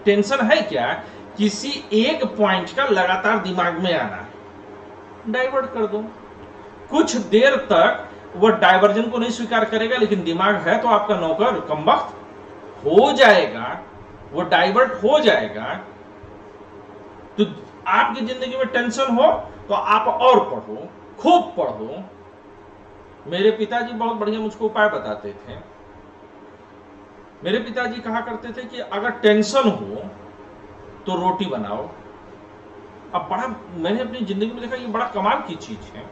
टेंशन है क्या? किसी एक पॉइंट का लगातार दिमाग में आना, डाइवर्ट कर दो। कुछ देर तक वह डाइवर्जन को नहीं स्वीकार करेगा, लेकिन दिमाग है तो आपका नौकर, कमबख्त हो जाएगा, वो डाइवर्ट हो जाएगा। तो आपकी जिंदगी में टेंशन हो तो आप और पढ़ो, खूब पढ़ो। मेरे पिताजी बहुत बढ़िया मुझको उपाय बताते थे। मेरे पिताजी कहा करते थे कि अगर टेंशन हो तो रोटी बनाओ। अब बड़ा मैंने अपनी जिंदगी में देखा, ये बड़ा कमाल की चीज है।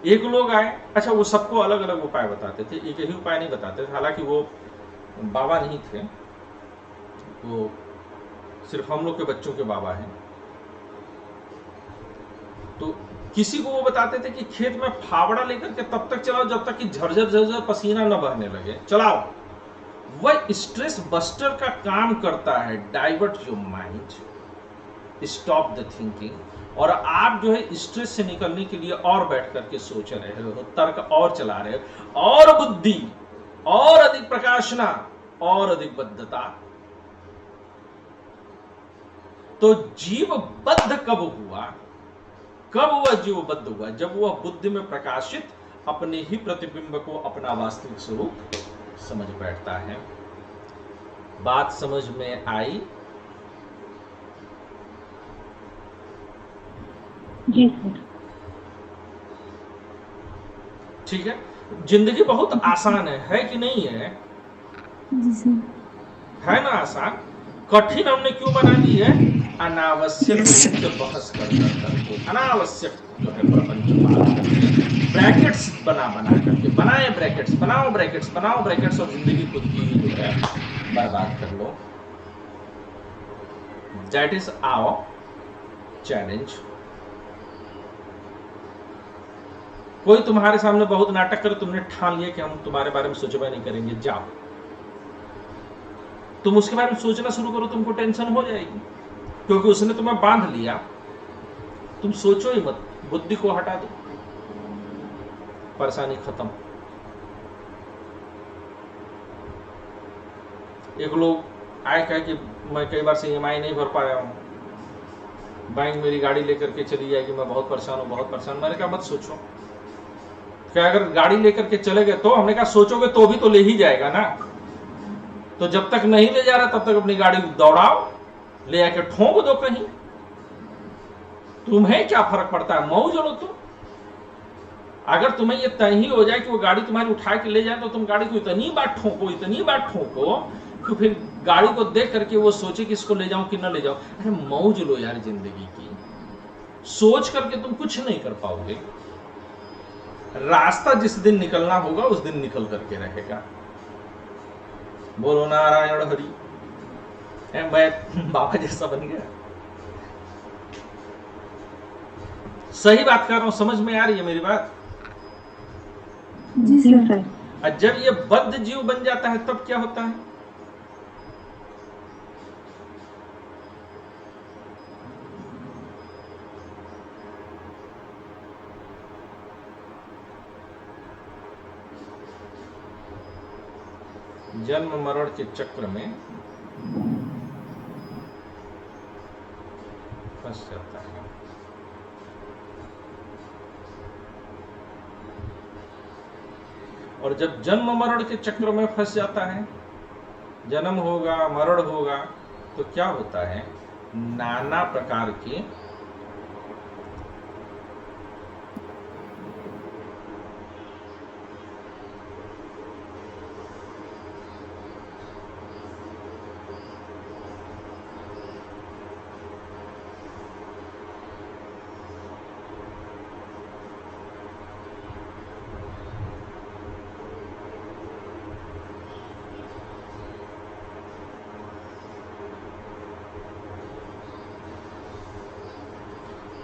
एक लोग आए, अच्छा वो सबको अलग अलग उपाय बताते थे, एक ही उपाय नहीं बताते थे। हालांकि वो बाबा नहीं थे, वो सिर्फ हम लोग के बच्चों के बाबा हैं। तो किसी को वो बताते थे कि खेत में फावड़ा लेकर के तब तक चलाओ जब तक कि झरझर झरझर पसीना न बहने लगे, चलाओ। वह स्ट्रेस बस्टर का काम करता है, divert your mind, stop the thinking. और आप जो है स्ट्रेस से निकलने के लिए और बैठ करके सोच रहे हो, तर्क और चला रहे हो, और बुद्धि और अधिक प्रकाशना और अधिक बद्धता। तो जीवबद्ध कब हुआ? कब वह जीवबद्ध हुआ? जब वह बुद्धि में प्रकाशित अपने ही प्रतिबिंब को अपना वास्तविक स्वरूप समझ बैठता है। बात समझ में आई? जी सर। ठीक है। जिंदगी बहुत आसान है कि नहीं है? जी सर। है ना आसान? कठिन हमने क्यों बना ली है? अनावश्यक रूप से बहस करके, अनावश्यक जो है प्रपंच ब्रैकेट्स बना करके, बनाए ब्रैकेट्स, बनाओ ब्रैकेट्स, बनाओ ब्रैकेट्स, और जिंदगी खुद की जो है बर्बाद कर लो। That is our challenge. कोई तुम्हारे सामने बहुत नाटक करे, तुमने ठान लिया कि हम तुम्हारे बारे में सोचबे नहीं करेंगे, जाओ तुम उसके बारे में सोचना शुरू करो, तुमको टेंशन हो जाएगी, क्योंकि उसने तुम्हें बांध लिया। तुम सोचो ही मत, बुद्धि को हटा दो, परेशानी खत्म। एक लोग आए कहे कि मैं कई बार से EMI नहीं भर पाया हूं, बैंक मेरी गाड़ी लेकर के चली जाएगी, मैं बहुत परेशान हूं, बहुत परेशान। मैंने कहा मत सोचो, क्या अगर गाड़ी लेकर के चले गए तो? हमने कहा सोचोगे तो भी तो ले ही जाएगा ना। तो जब तक नहीं ले जा रहा तब तक अपनी गाड़ी दौड़ाओ, ले आके ठोंक दो कहीं, तुम्हें क्या फर्क पड़ता है, मौज लो तुम। अगर तुम्हें ये तय ही हो जाए कि वो गाड़ी तुम्हारी उठा के ले जाए, तो तुम गाड़ी को इतनी बार ठोको कि फिर गाड़ी को देख करके वो सोचे कि इसको ले जाऊं कि ना ले जाऊं। अरे मौज लो यार जिंदगी की, सोच करके तुम कुछ नहीं कर पाओगे। रास्ता जिस दिन निकलना होगा उस दिन निकल करके रहेगा। बोलो नारायण हरि। मैं बाबा जैसा बन गया। सही बात कर रहा हूं, समझ में आ रही है मेरी बात? जी सर। और जब ये बद्ध जीव बन जाता है तब क्या होता है? जन्म मरण के चक्र में फंस जाता है। और जब जन्म मरण के चक्र में फंस जाता है, जन्म होगा मरण होगा, तो क्या होता है? नाना प्रकार के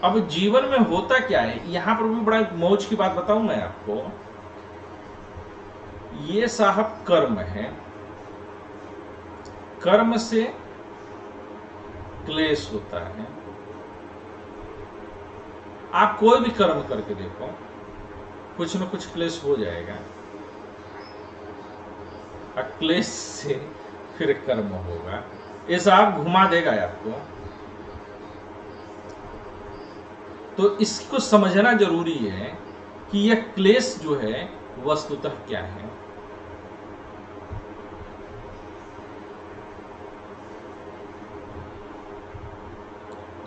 अब जीवन में होता क्या है, यहां पर भी बड़ा मौज की बात बताऊं मैं आपको। ये साहब कर्म है, कर्म से क्लेश होता है। आप कोई भी कर्म करके देखो, कुछ न कुछ क्लेश हो जाएगा। क्लेश से फिर कर्म होगा। ये साहब घुमा देगा आपको। तो इसको समझना जरूरी है कि यह क्लेश जो है वस्तुतः क्या है।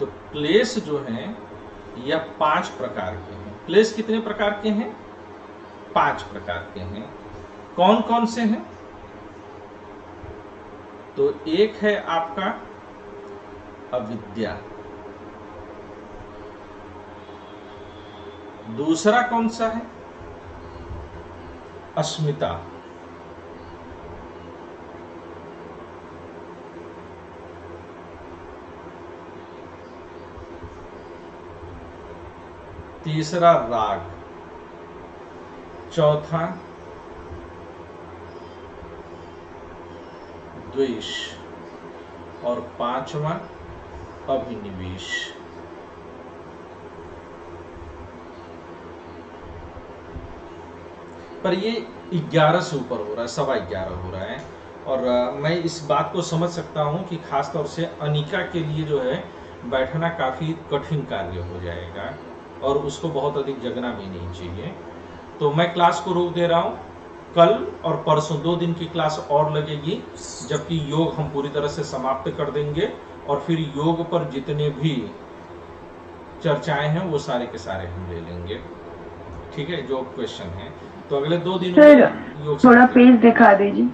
तो क्लेश जो है यह 5 प्रकार के हैं। क्लेश कितने प्रकार के हैं? 5 प्रकार के हैं। कौन कौन से हैं? तो एक है आपका अविद्या। दूसरा कौन सा है? अस्मिता। तीसरा राग। चौथा द्वेष। और 5वां अभिनिवेश। पर ये 11 से ऊपर हो रहा है, 11.25 हो रहा है। और मैं इस बात को समझ सकता हूं कि खास तौर से अनिका के लिए जो है बैठना काफ़ी कठिन कार्य हो जाएगा और उसको बहुत अधिक जगना भी नहीं चाहिए। तो मैं क्लास को रोक दे रहा हूं। कल और परसों 2 दिन की क्लास और लगेगी, जबकि योग हम पूरी तरह से समाप्त कर देंगे और फिर योग पर जितने भी चर्चाएं हैं वो सारे के सारे हम ले लेंगे। ठीक है, जो क्वेश्चन है। तो अगले 2 दिनों सर में योग थोड़ा पेज दिखा दीजिए।